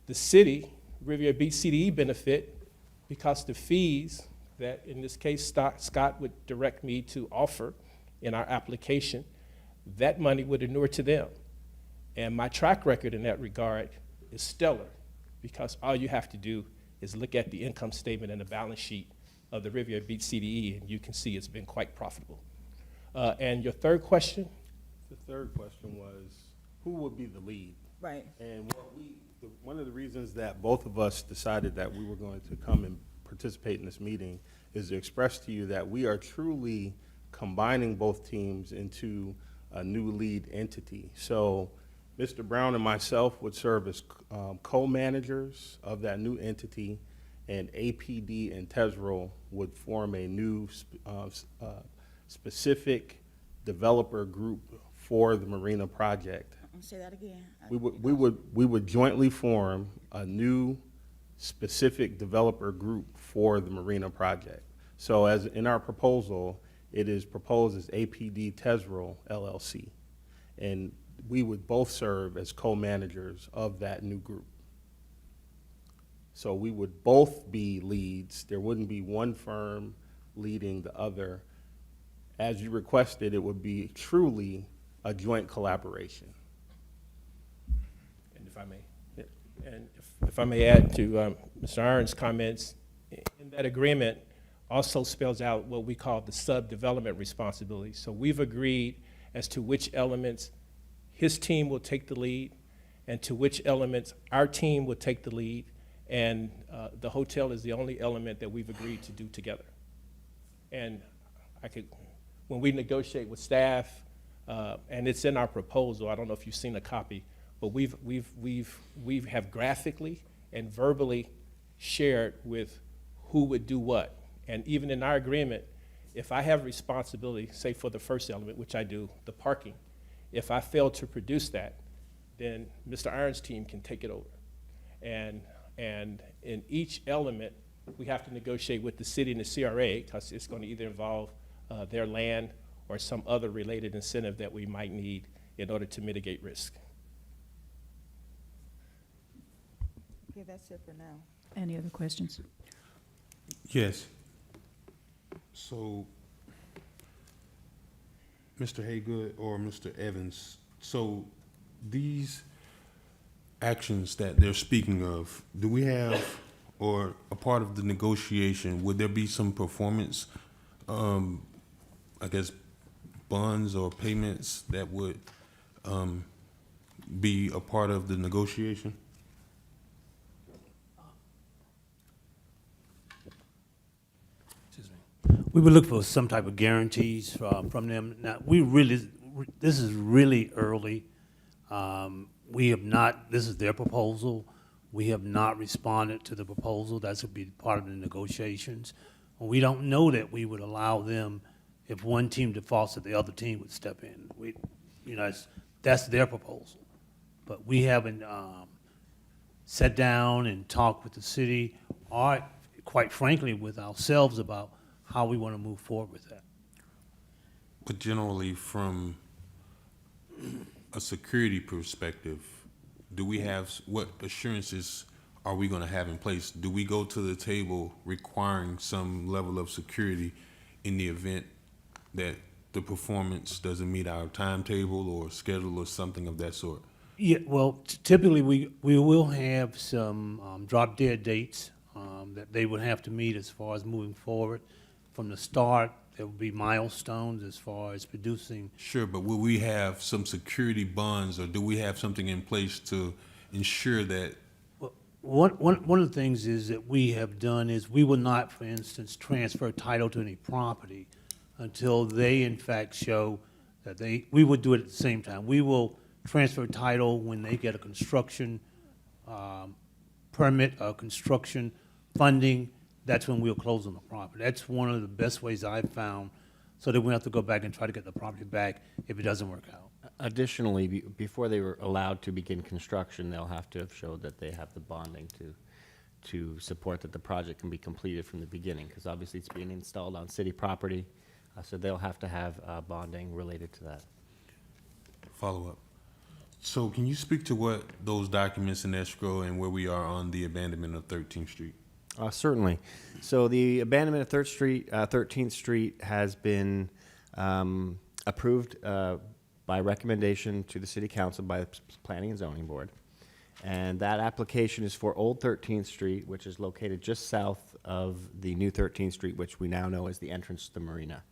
The city, Riviera Beach CDE, benefit because the fees that, in this case, Scott would direct me to offer in our application, that money would inure to them. And my track record in that regard is stellar, because all you have to do is look at the income statement and the balance sheet of the Riviera Beach CDE, and you can see it's been quite profitable. And your third question? The third question was, who would be the lead? Right. And one of the reasons that both of us decided that we were going to come and participate in this meeting is to express to you that we are truly combining both teams into a new lead entity. So Mr. Brown and myself would serve as co-managers of that new entity, and APD and Tesro would form a new specific developer group for the marina project. Say that again. We would jointly form a new specific developer group for the marina project. So as in our proposal, It is proposed as APD Tesral LLC, and we would both serve as co-managers of that new group. So we would both be leads. There wouldn't be one firm leading the other. As you requested, it would be truly a joint collaboration. And if I may, and if I may add to Mr. Irons' comments, in that agreement also spells out what we call the sub-development responsibilities. So we've agreed as to which elements his team will take the lead and to which elements our team will take the lead. And the hotel is the only element that we've agreed to do together. And when we negotiate with staff, and it's in our proposal, I don't know if you've seen a copy, but we have graphically and verbally shared with who would do what. And even in our agreement, if I have responsibility, say for the first element, which I do, the parking, if I fail to produce that, then Mr. Irons' team can take it over. And in each element, we have to negotiate with the city and the CRA, because it's going to either involve their land or some other related incentive that we might need in order to mitigate risk. Okay, that's it for now. Any other questions? Yes. So, Mr. Haygood or Mr. Evans, so these actions that they're speaking of, do we have, or a part of the negotiation, would there be some performance, I guess, bonds or payments that would be a part of the negotiation? We would look for some type of guarantees from them. Now, this is really early. We have not, this is their proposal. We have not responded to the proposal. That's would be part of the negotiations. We don't know that we would allow them, if one team defaults, that the other team would step in. That's their proposal. But we haven't sat down and talked with the city, or quite frankly, with ourselves about how we want to move forward with that. But generally, from a security perspective, do we have, what assurances are we going to have in place? Do we go to the table requiring some level of security in the event that the performance doesn't meet our timetable or schedule or something of that sort? Yeah, well, typically we will have some drop dead dates that they would have to meet as far as moving forward. From the start, there will be milestones as far as producing. Sure, but will we have some security bonds, or do we have something in place to ensure that? Well, one of the things is that we have done is we will not, for instance, transfer title to any property until they in fact show that we would do it at the same time. We will transfer title when they get a construction permit, construction funding. That's when we'll close on the property. That's one of the best ways I've found, so that we don't have to go back and try to get the property back if it doesn't work out. Additionally, before they were allowed to begin construction, they'll have to have showed that they have the bonding to support that the project can be completed from the beginning, because obviously it's being installed on city property, so they'll have to have bonding related to that. Follow up. So can you speak to what those documents in escrow and where we are on the abandonment of 13th Street? Certainly. So the abandonment of 13th Street has been approved by recommendation to the City Council by the Planning and Zoning Board. And that application is for Old 13th Street, which is located just south of the new 13th Street, which we now know as the entrance to the marina.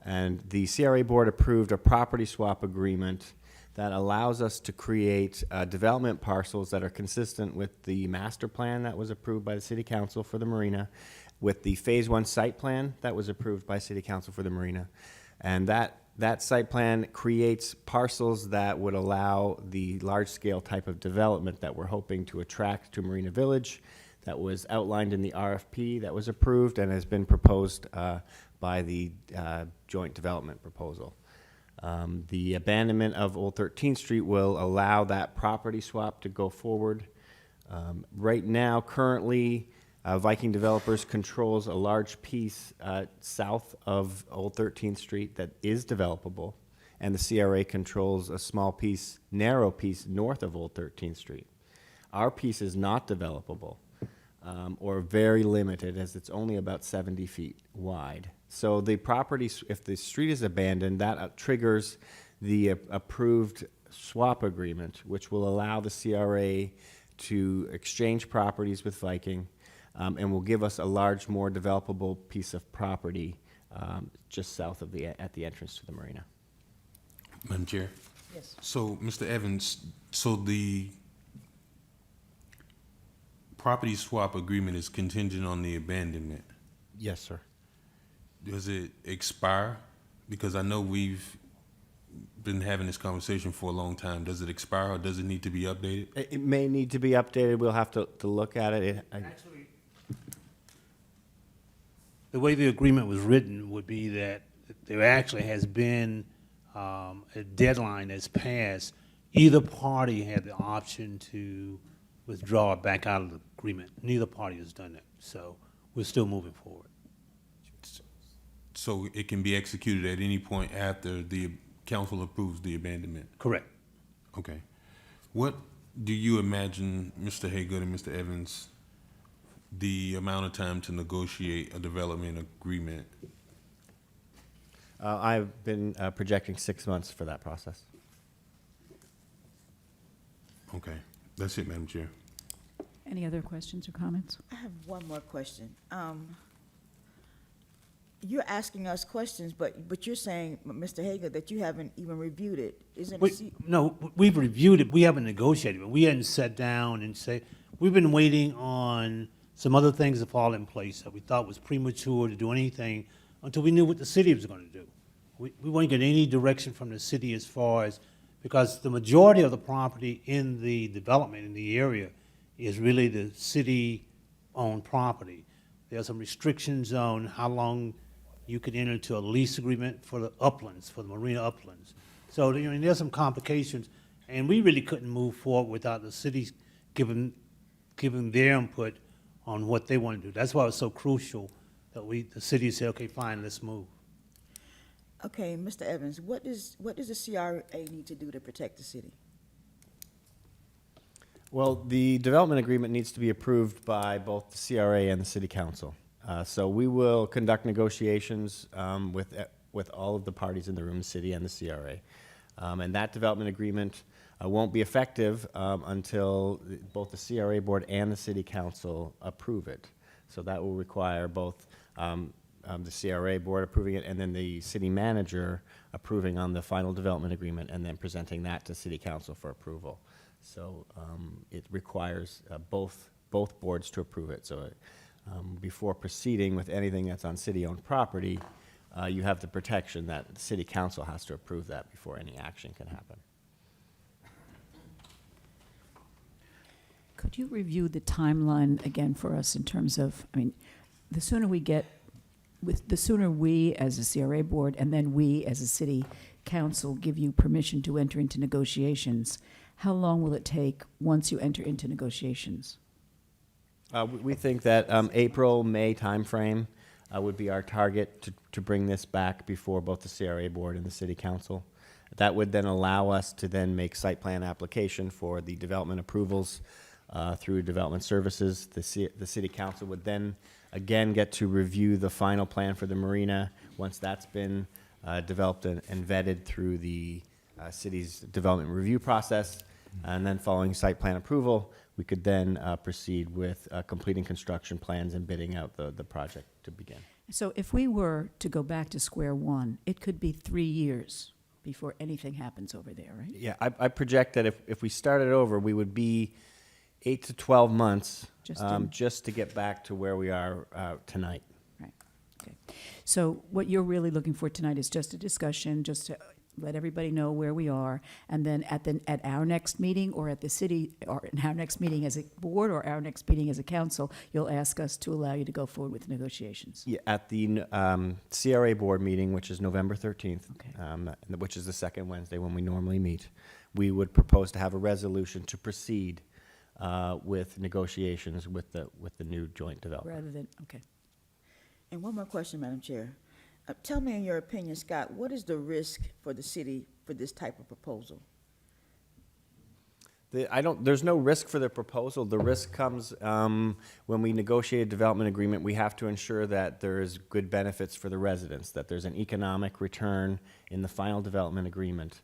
And the CRA Board approved a property swap agreement that allows us to create development parcels that are consistent with the master plan that was approved by the City Council for the marina, with the Phase 1 site plan that was approved by City Council for the marina. And that site plan creates parcels that would allow the large-scale type of development that we're hoping to attract to Marina Village, that was outlined in the RFP that was approved and has been proposed by the joint development proposal. The abandonment of Old 13th Street will allow that property swap to go forward. Right now, currently, Viking Developers controls a large piece south of Old 13th Street that is developable, and the CRA controls a small piece, narrow piece, north of Old 13th Street. Our piece is not developable, or very limited, as it's only about 70 feet wide. So the property, if the street is abandoned, that triggers the approved swap agreement, which will allow the CRA to exchange properties with Viking, and will give us a large, more developable piece of property just south of at the entrance to the marina. Madam Chair? Yes. So, Mr. Evans, so the property swap agreement is contingent on the abandonment. Yes, sir. Does it expire? Because I know we've been having this conversation for a long time. Does it expire or does it need to be updated? It may need to be updated. We'll have to look at it. Actually, the way the agreement was written would be that there actually has been a deadline that's passed. Either party had the option to withdraw back out of the agreement. Neither party has done that, so we're still moving forward. So it can be executed at any point after the council approves the abandonment? Correct. Okay. What do you imagine, Mr. Haygood and Mr. Evans, the amount of time to negotiate a development agreement? I've been projecting 6 months for that process. Okay. That's it, Madam Chair. Any other questions or comments? I have one more question. You're asking us questions, but you're saying, Mr. Hager, that you haven't even reviewed it. No, we've reviewed it, we haven't negotiated it. We hadn't sat down and say, we've been waiting on some other things to fall in place that we thought was premature to do anything until we knew what the city was going to do. We weren't getting any direction from the city as far as, because the majority of the property in the development in the area is really the city-owned property. There are some restrictions on how long you could enter into a lease agreement for the uplands, for the marina uplands. So, there's some complications, and we really couldn't move forward without the city giving their input on what they want to do. That's why it's so crucial that the city said, okay, fine, let's move. Okay, Mr. Evans, what does the CRA need to do to protect the city? Well, the development agreement needs to be approved by both the CRA and the city council. So we will conduct negotiations with all of the parties in the room, the city and the CRA. And that development agreement won't be effective until both the CRA board and the city council approve it. So that will require both the CRA board approving it and then the city manager approving on the final development agreement and then presenting that to city council for approval. So it requires both boards to approve it. So before proceeding with anything that's on city-owned property, you have the protection that the city council has to approve that before any action can happen. Could you review the timeline again for us in terms of, the sooner we as a CRA board and then we as a city council give you permission to enter into negotiations, how long will it take once you enter into negotiations? We think that April, May timeframe would be our target to bring this back before both the CRA board and the city council. That would then allow us to then make site plan application for the development approvals through development services. The city council would then again get to review the final plan for the marina once that's been developed and vetted through the city's development review process. And then following site plan approval, we could then proceed with completing construction plans and bidding out the project to begin. So if we were to go back to square one, it could be 3 years before anything happens over there, right? Yeah, I project that if we started over, we would be 8 to 12 months just to get back to where we are tonight. Right, okay. So what you're really looking for tonight is just a discussion, just to let everybody know where we are, and then at our next meeting, or at the city, or in our next meeting as a board, or our next meeting as a council, you'll ask us to allow you to go forward with negotiations. Yeah, at the CRA board meeting, which is November 13th, Okay. which is the second Wednesday when we normally meet, we would propose to have a resolution to proceed with negotiations with the new joint developer. Rather than, okay. And one more question, Madam Chair. Tell me in your opinion, Scott, what is the risk for the city for this type of proposal? There's no risk for the proposal. The risk comes when we negotiate a development agreement. We have to ensure that there is good benefits for the residents, that there's an economic return in the final development agreement.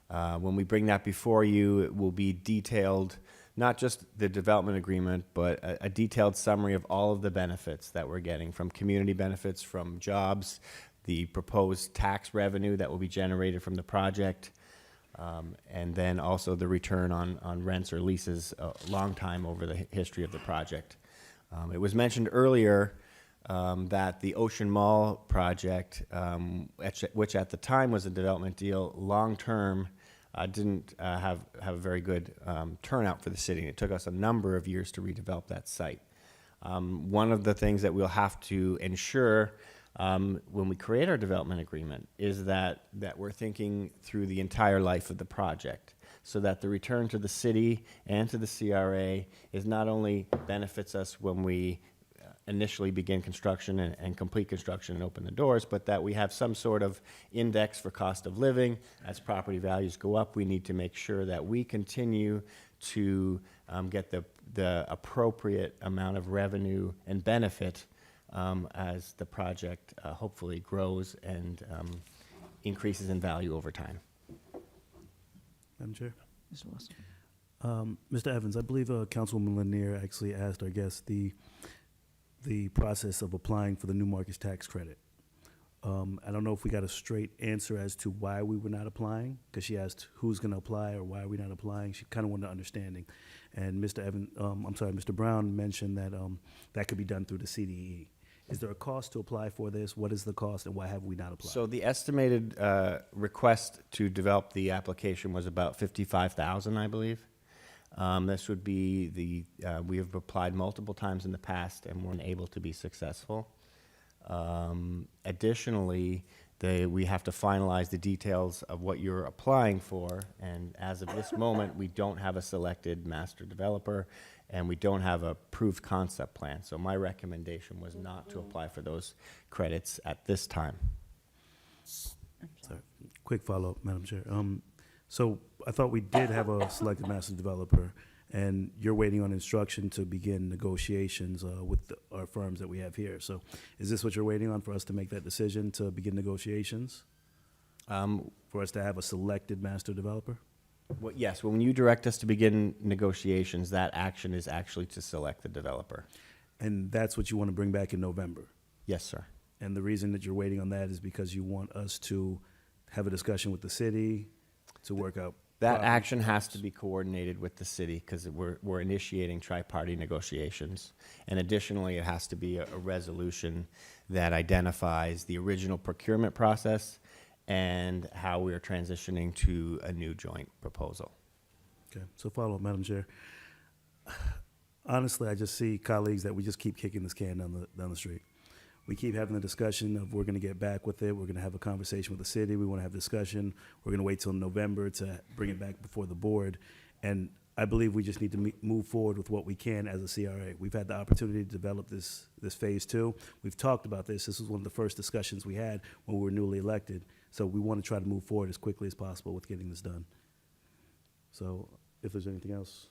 When we bring that before you, it will be detailed, not just the development agreement, but a detailed summary of all of the benefits that we're getting, from community benefits, from jobs, the proposed tax revenue that will be generated from the project, and then also the return on rents or leases a long time over the history of the project. It was mentioned earlier that the Ocean Mall project, which at the time was a development deal, long-term didn't have a very good turnout for the city. It took us a number of years to redevelop that site. One of the things that we'll have to ensure when we create our development agreement is that we're thinking through the entire life of the project, so that the return to the city and to the CRA is not only benefits us when we initially begin construction and complete construction and open the doors, but that we have some sort of index for cost of living. As property values go up, we need to make sure that we continue to get the appropriate amount of revenue and benefit as the project hopefully grows and increases in value over time. Madam Chair? Mr. Lawson. Mr. Evans, I believe Councilwoman Lanier actually asked our guest the process of applying for the new markets tax credit. I don't know if we got a straight answer as to why we were not applying, because she asked who's going to apply or why are we not applying. She kind of wanted an understanding. And Mr. Brown mentioned that that could be done through the CDE. Is there a cost to apply for this? What is the cost, and why have we not applied? So the estimated request to develop the application was about $55,000, I believe. This would be we have applied multiple times in the past and weren't able to be successful. Additionally, we have to finalize the details of what you're applying for, and as of this moment, we don't have a selected master developer, and we don't have a proved concept plan. So my recommendation was not to apply for those credits at this time. Sorry. Quick follow-up, Madam Chair. So I thought we did have a selected master developer, and you're waiting on instruction to begin negotiations with our firms that we have here. So is this what you're waiting on, for us to make that decision to begin negotiations? For us to have a selected master developer? Well, yes, when you direct us to begin negotiations, that action is actually to select the developer. And that's what you want to bring back in November? Yes, sir. And the reason that you're waiting on that is because you want us to have a discussion with the city to work out? That action has to be coordinated with the city because we're initiating tri-party negotiations. And additionally, it has to be a resolution that identifies the original procurement process and how we are transitioning to a new joint proposal. Okay, so follow up, Madam Chair. Honestly, I just see colleagues that we just keep kicking this can down the street. We keep having the discussion of we're going to get back with it. We're going to have a conversation with the city. We want to have discussion. We're going to wait till November to bring it back before the board. And I believe we just need to move forward with what we can as a CRA. We've had the opportunity to develop this phase 2. We've talked about this. This was one of the first discussions we had when we were newly elected. So we want to try to move forward as quickly as possible with getting this done. So if there's anything else.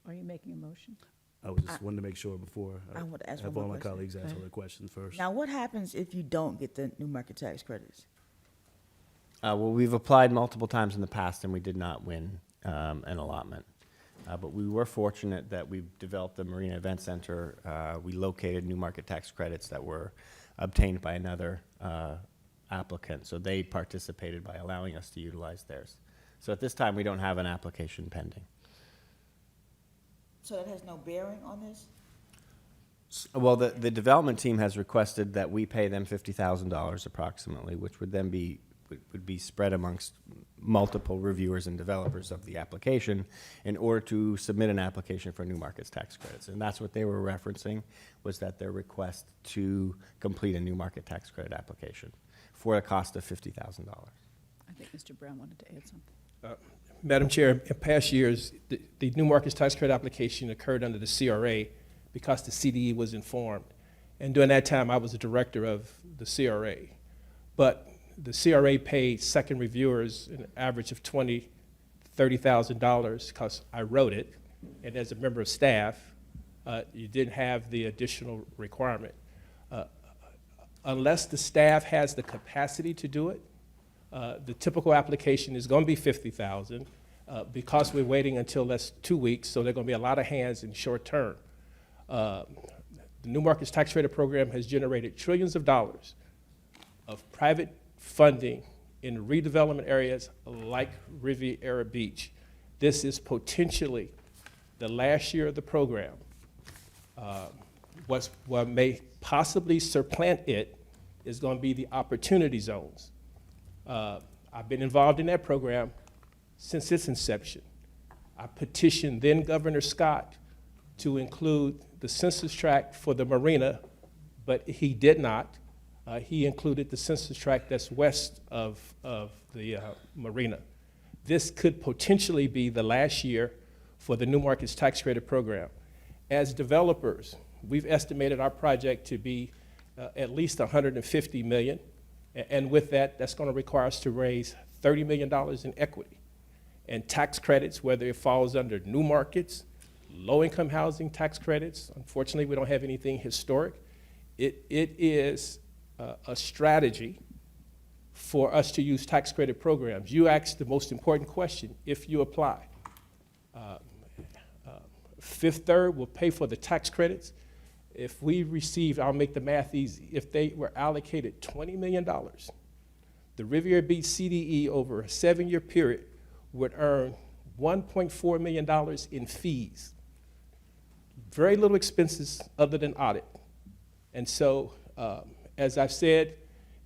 Are you making a motion? I was just wanting to make sure before I want to ask have one all more my question. colleagues ask all their questions first. Now, what happens if you don't get the new market tax credits? Well, we've applied multiple times in the past and we did not win an allotment. But we were fortunate that we developed the Marina Event Center. We located new market tax credits that were obtained by another applicant. So they participated by allowing us to utilize theirs. So at this time, we don't have an application pending. So that has no bearing on this? Well, the development team has requested that we pay them $50,000 approximately, which would then would be spread amongst multiple reviewers and developers of the application in order to submit an application for new markets tax credits. And that's what they were referencing, was that their request to complete a new market tax credit application for a cost of $50,000. I think Mr. Brown wanted to add something. Madam Chair, in past years, the new markets tax credit application occurred under the CRA because the CDE was informed. And during that time, I was the director of the CRA. But the CRA paid second reviewers an average of $20,000, $30,000 because I wrote it. And as a member of staff, you didn't have the additional requirement. Unless the staff has the capacity to do it, the typical application is going to be $50,000 because we're waiting until that's 2 weeks, so there are going to be a lot of hands in short term. The New Markets Tax Credit Program has generated trillions of dollars of private funding in redevelopment areas like Riviera Beach. This is potentially the last year of the program. What may possibly supplant it is going to be the opportunity zones. I've been involved in that program since its inception. I petitioned then Governor Scott to include the census tract for the marina, but he did not. He included the census tract that's west of the marina. This could potentially be the last year for the New Markets Tax Credit Program. As developers, we've estimated our project to be at least $150 million. And with that, that's going to require us to raise $30 million in equity. And tax credits, whether it falls under new markets, low-income housing tax credits, unfortunately, we don't have anything historic. It is a strategy for us to use tax credit programs. You asked the most important question, if you apply. Fifth Third will pay for the tax credits. If we received, I'll make the math easy, if they were allocated $20 million, the Riviera Beach CDE over a 7-year period would earn $1.4 million in fees. Very little expenses other than audit. And so, as I've said,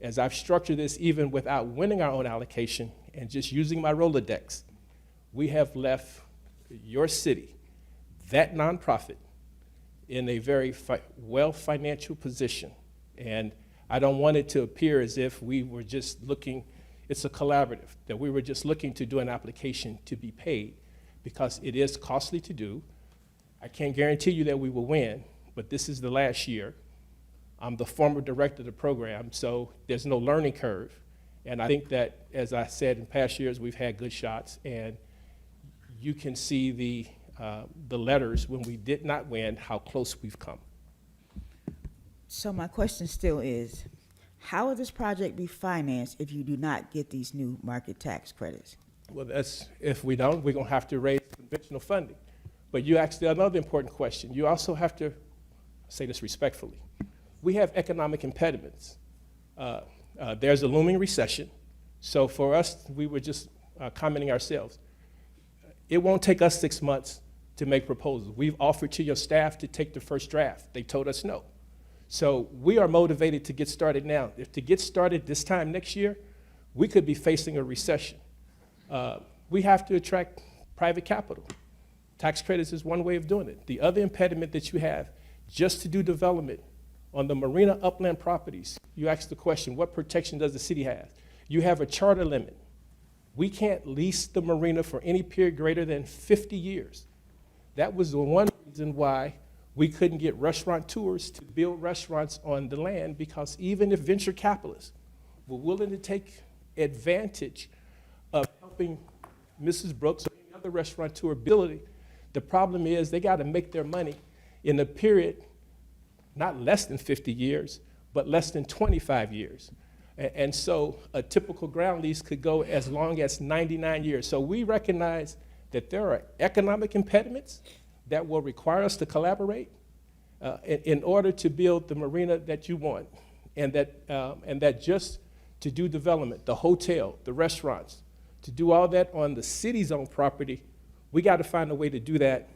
as I've structured this, even without winning our own allocation and just using my Rolodex, we have left your city, that nonprofit, in a very financial position. And I don't want it to appear as if we were just looking, it's a collaborative, that we were just looking to do an application to be paid, because it is costly to do. I can't guarantee you that we will win, but this is the last year. I'm the former director of the program, so there's no learning curve. And I think that, as I said, in past years, we've had good shots, and you can see the letters when we did not win, how close we've come. So my question still is, how will this project be financed if you do not get these new market tax credits? Well, that's, if we don't, we're gonna have to raise conventional funding. But you asked another important question. You also have to, say this respectfully, we have economic impediments. There's a looming recession. So for us, we were just commenting ourselves. It won't take us 6 months to make proposals. We've offered to your staff to take the first draft. They told us no. So we are motivated to get started now. If to get started this time next year, we could be facing a recession. We have to attract private capital. Tax credits is one way of doing it. The other impediment that you have, just to do development on the marina upland properties, you asked the question, what protection does the city have? You have a charter limit. We can't lease the marina for any period greater than 50 years. That was the one reason why we couldn't get restaurateurs to build restaurants on the land, because even if venture capitalists were willing to take advantage of helping Mrs. Brooks or any other restaurateur build it, the problem is they got to make their money in a period not less than 50 years, but less than 25 years. And so a typical ground lease could go as long as 99 years. So we recognize that there are economic impediments that will require us to collaborate in order to build the marina that you want, and that just to do development, the hotel, the restaurants, to do all that on the city's own property, we got to find a way to do that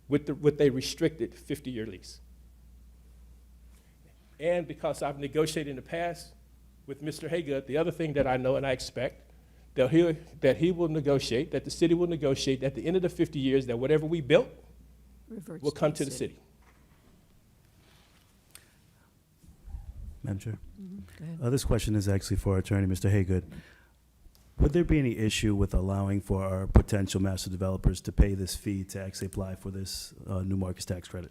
with a restricted 50-year lease. And because I've negotiated in the past with Mr. Haygood, the other thing that I know and I expect that he will negotiate, that the city will negotiate at the end of the 50 years, that whatever we built will come to the city. Madam Chair. Go ahead. This question is actually for our attorney, Mr. Haygood. Would there be any issue with allowing for our potential master developers to pay this fee to actually apply for this new markets tax credit?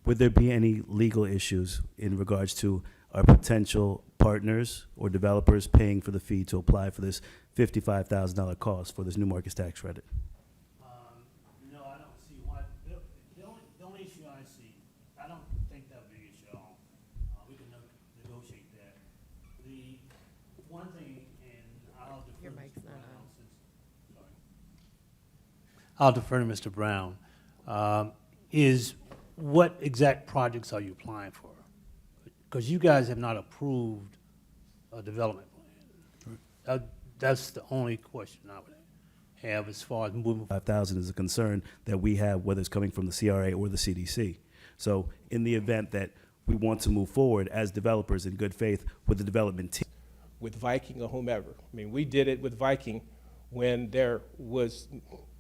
Would there be any legal issues in regards to our potential partners or developers paying for the fee to apply for this $55,000 cost for this new markets tax credit? No, I don't see why. The only issue I see, I don't think that would be an issue at all. We can negotiate that. The one thing, and I'll defer Your to mic's Mr. not Brown on. since, sorry. I'll defer to Mr. Brown. Is what exact projects are you applying for? Because you guys have not approved a development plan. That's the only question I would have as far as moving. 5,000 is a concern that we have, whether it's coming from the CRA or the CDC. So in the event that we want to move forward as developers in good faith with the development team. With Viking or whomever. I mean, we did it with Viking when there was,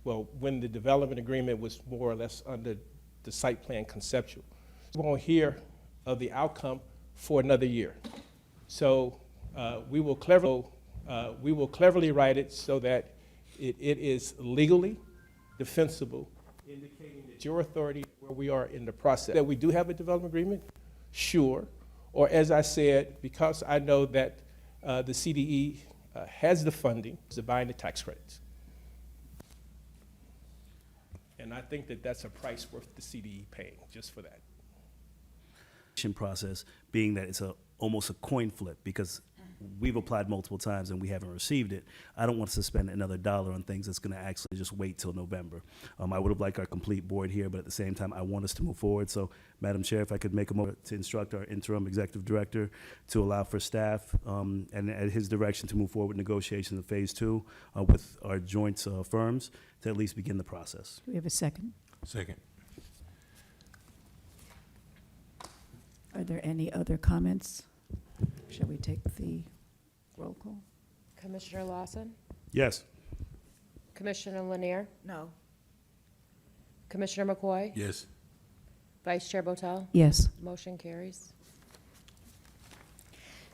well, when the development agreement was more or less under the site plan conceptual. We won't hear of the outcome for another year. So we will cleverly write it so that it is legally defensible, indicating that your authority, where we are in the process, that we do have a development agreement, sure. Or as I said, because I know that the CDE has the funding to buy the tax credits. And I think that that's a price worth the CDE paying just for that. Process being that it's almost a coin flip because we've applied multiple times and we haven't received it. I don't want us to spend another dollar on things that's going to actually just wait till November. I would have liked our complete board here, but at the same time, I want us to move forward. So, Madam Chair, if I could make a motion to instruct our interim executive director to allow for staff and at his direction to move forward with negotiations of phase 2 with our joint firms to at least begin the process. Do we have a second? Second. Are there any other comments? Shall we take the roll call? Commissioner Lawson? Yes. Commissioner Lanier? No. Commissioner McCoy? Yes. Vice Chair Botel? Yes. Motion carries.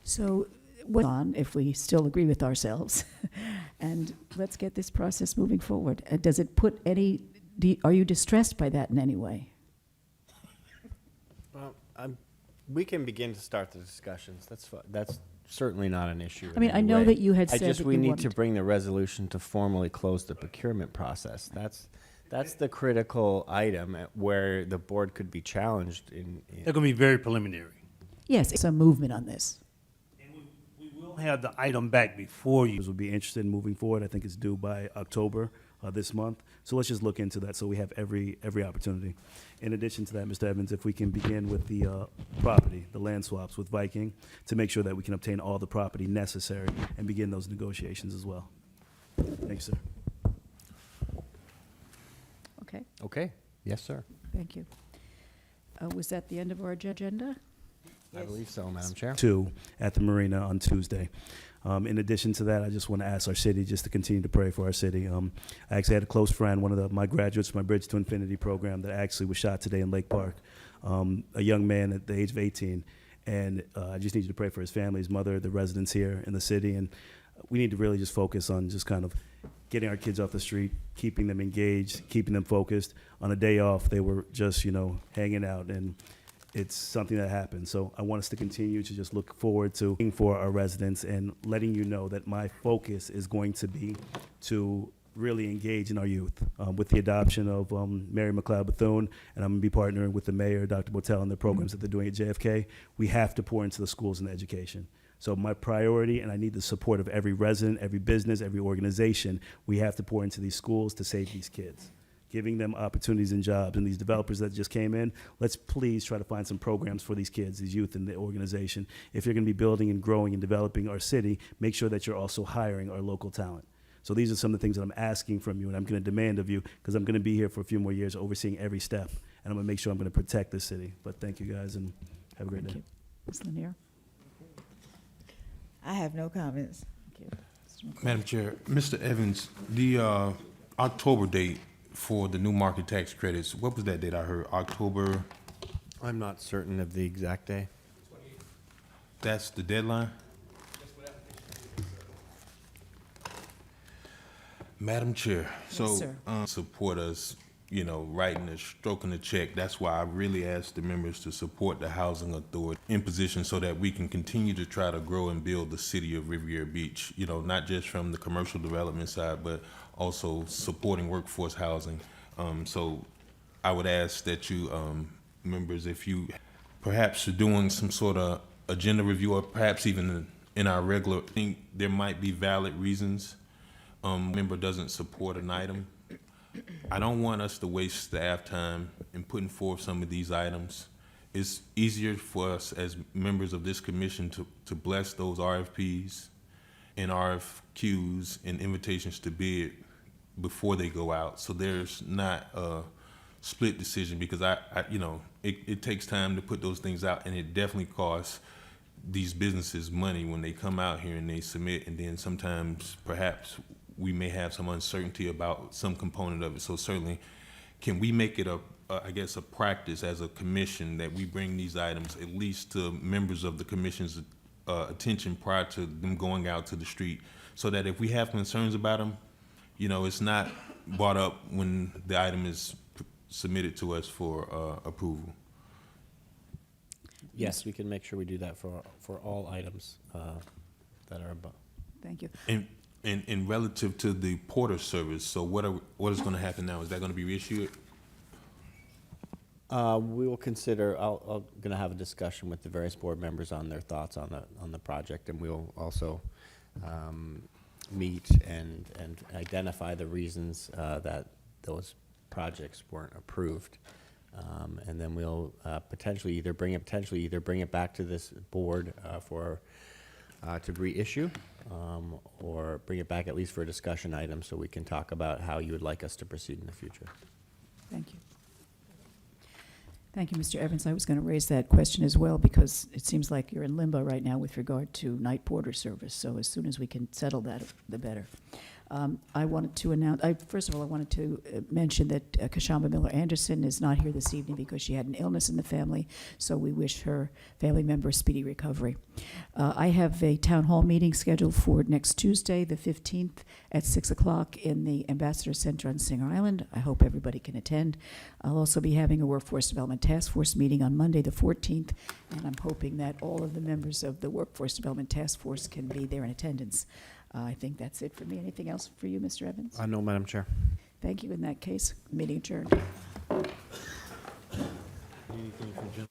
So, what's on if we still agree with ourselves? And let's get this process moving forward. Does it put any, are you distressed by that in any way? Well, we can begin to start the discussions. That's certainly not an issue. I mean, I know that you had said that we you need to wanted- bring the resolution to formally close the procurement process. That's the critical item where the board could be challenged in. They're going to be very preliminary. Yes, it's a movement on this. And we will have the item back before you. Would be interested in moving forward. I think it's due by October this month. So let's just look into that so we have every opportunity. In addition to that, Mr. Evans, if we can begin with the property, the land swaps with Viking, to make sure that we can obtain all the property necessary and begin those negotiations as well. Thank you, sir. Okay, Okay. Yes, sir. thank you. Was that the end of our agenda? I believe so, Madam Chair. 2 at the marina on Tuesday. In addition to that, I just want to ask our city just to continue to pray for our city. I actually had a close friend, one of my graduates from my Bridge to Infinity program that actually was shot today in Lake Park, a young man at the age of 18. And I just need you to pray for his family, his mother, the residents here in the city. And we need to really just focus on just kind of getting our kids off the street, keeping them engaged, keeping them focused. On a day off, they were just, hanging out, and it's something that happened. So I want us to continue to just look forward to for our residents and letting you know that my focus is going to be to really engage in our youth with the adoption of Mary McLeod Bethune, and I'm going to be partnering with the mayor, Dr. Botel, and the programs that they're doing at JFK. We have to pour into the schools and education. So my priority, and I need the support of every resident, every business, every organization, we have to pour into these schools to save these kids, giving them opportunities and jobs. And these developers that just came in, let's please try to find some programs for these kids, these youth in the organization. If you're going to be building and growing and developing our city, make sure that you're also hiring our local talent. So these are some of the things that I'm asking from you and I'm going to demand of you, because I'm going to be here for a few more years overseeing every step. And I'm going to make sure I'm going to protect this city. But thank you guys and have a great day. Thank you. Ms. Lanier? I have no comments. Thank you. Mr. McCoy? Madam Chair, Mr. Evans, the October date for the new market tax credits, what was that date I heard? October, I'm not certain of the exact day. that's the deadline? Madam Chair, so sir. support us, you know, writing a stroking a check. That's why I really asked the members to support the housing authority in position so that we can continue to try to grow and build the city of Riviera Beach. You know, not just from the commercial development side, but also supporting workforce housing. So I would ask that you, members, if you perhaps are doing some sort of agenda review, or perhaps even in our regular, I think there might be valid reasons member doesn't support an item. I don't want us to waste staff time in putting forth some of these items. It's easier for us as members of this commission to bless those RFPs and RFQs and invitations to bid before they go out. So there's not a split decision, because I you know, it takes time to put those things out, and it definitely costs these businesses money when they come out here and they submit, and then sometimes perhaps we may have some uncertainty about some component of it. So certainly, can we make it I guess a practice as a commission that we bring these items at least to members of the commission's attention prior to them going out to the street, so that if we have concerns about them, you know, it's not brought up when the item is submitted to us for approval. Yes, we can make sure we do that for all items that are above. Thank you. And relative to the porter service, so what is going to happen now? Is that going to be reissued? We will consider. I'm going to have a discussion with the various board members on their thoughts on the project, and we'll also meet and identify the reasons that those projects weren't approved, and then we'll potentially either bring it back to this board to reissue, or bring it back at least for a discussion item so we can talk about how you would like us to proceed in the future. Thank you. Thank you, Mr. Evans. I was going to raise that question as well, because it seems like you're in limbo right now with regard to night porter service. So as soon as we can settle that, the better. I wanted to announce, first of all, I wanted to mention that Kashamba Miller-Anderson is not here this evening because she had an illness in the family, so we wish her family member a speedy recovery. I have a town hall meeting scheduled for next Tuesday, the 15th, at 6 o'clock in the Ambassador Center on Singer Island. I hope everybody can attend. I'll also be having a Workforce Development Task Force meeting on Monday, the 14th, and I'm hoping that all of the members of the Workforce Development Task Force can be there in attendance. I think that's it for me. Anything else for you, Mr. Evans? No, Madam Chair. Thank you. In that case, meeting adjourned. Anything from Jim?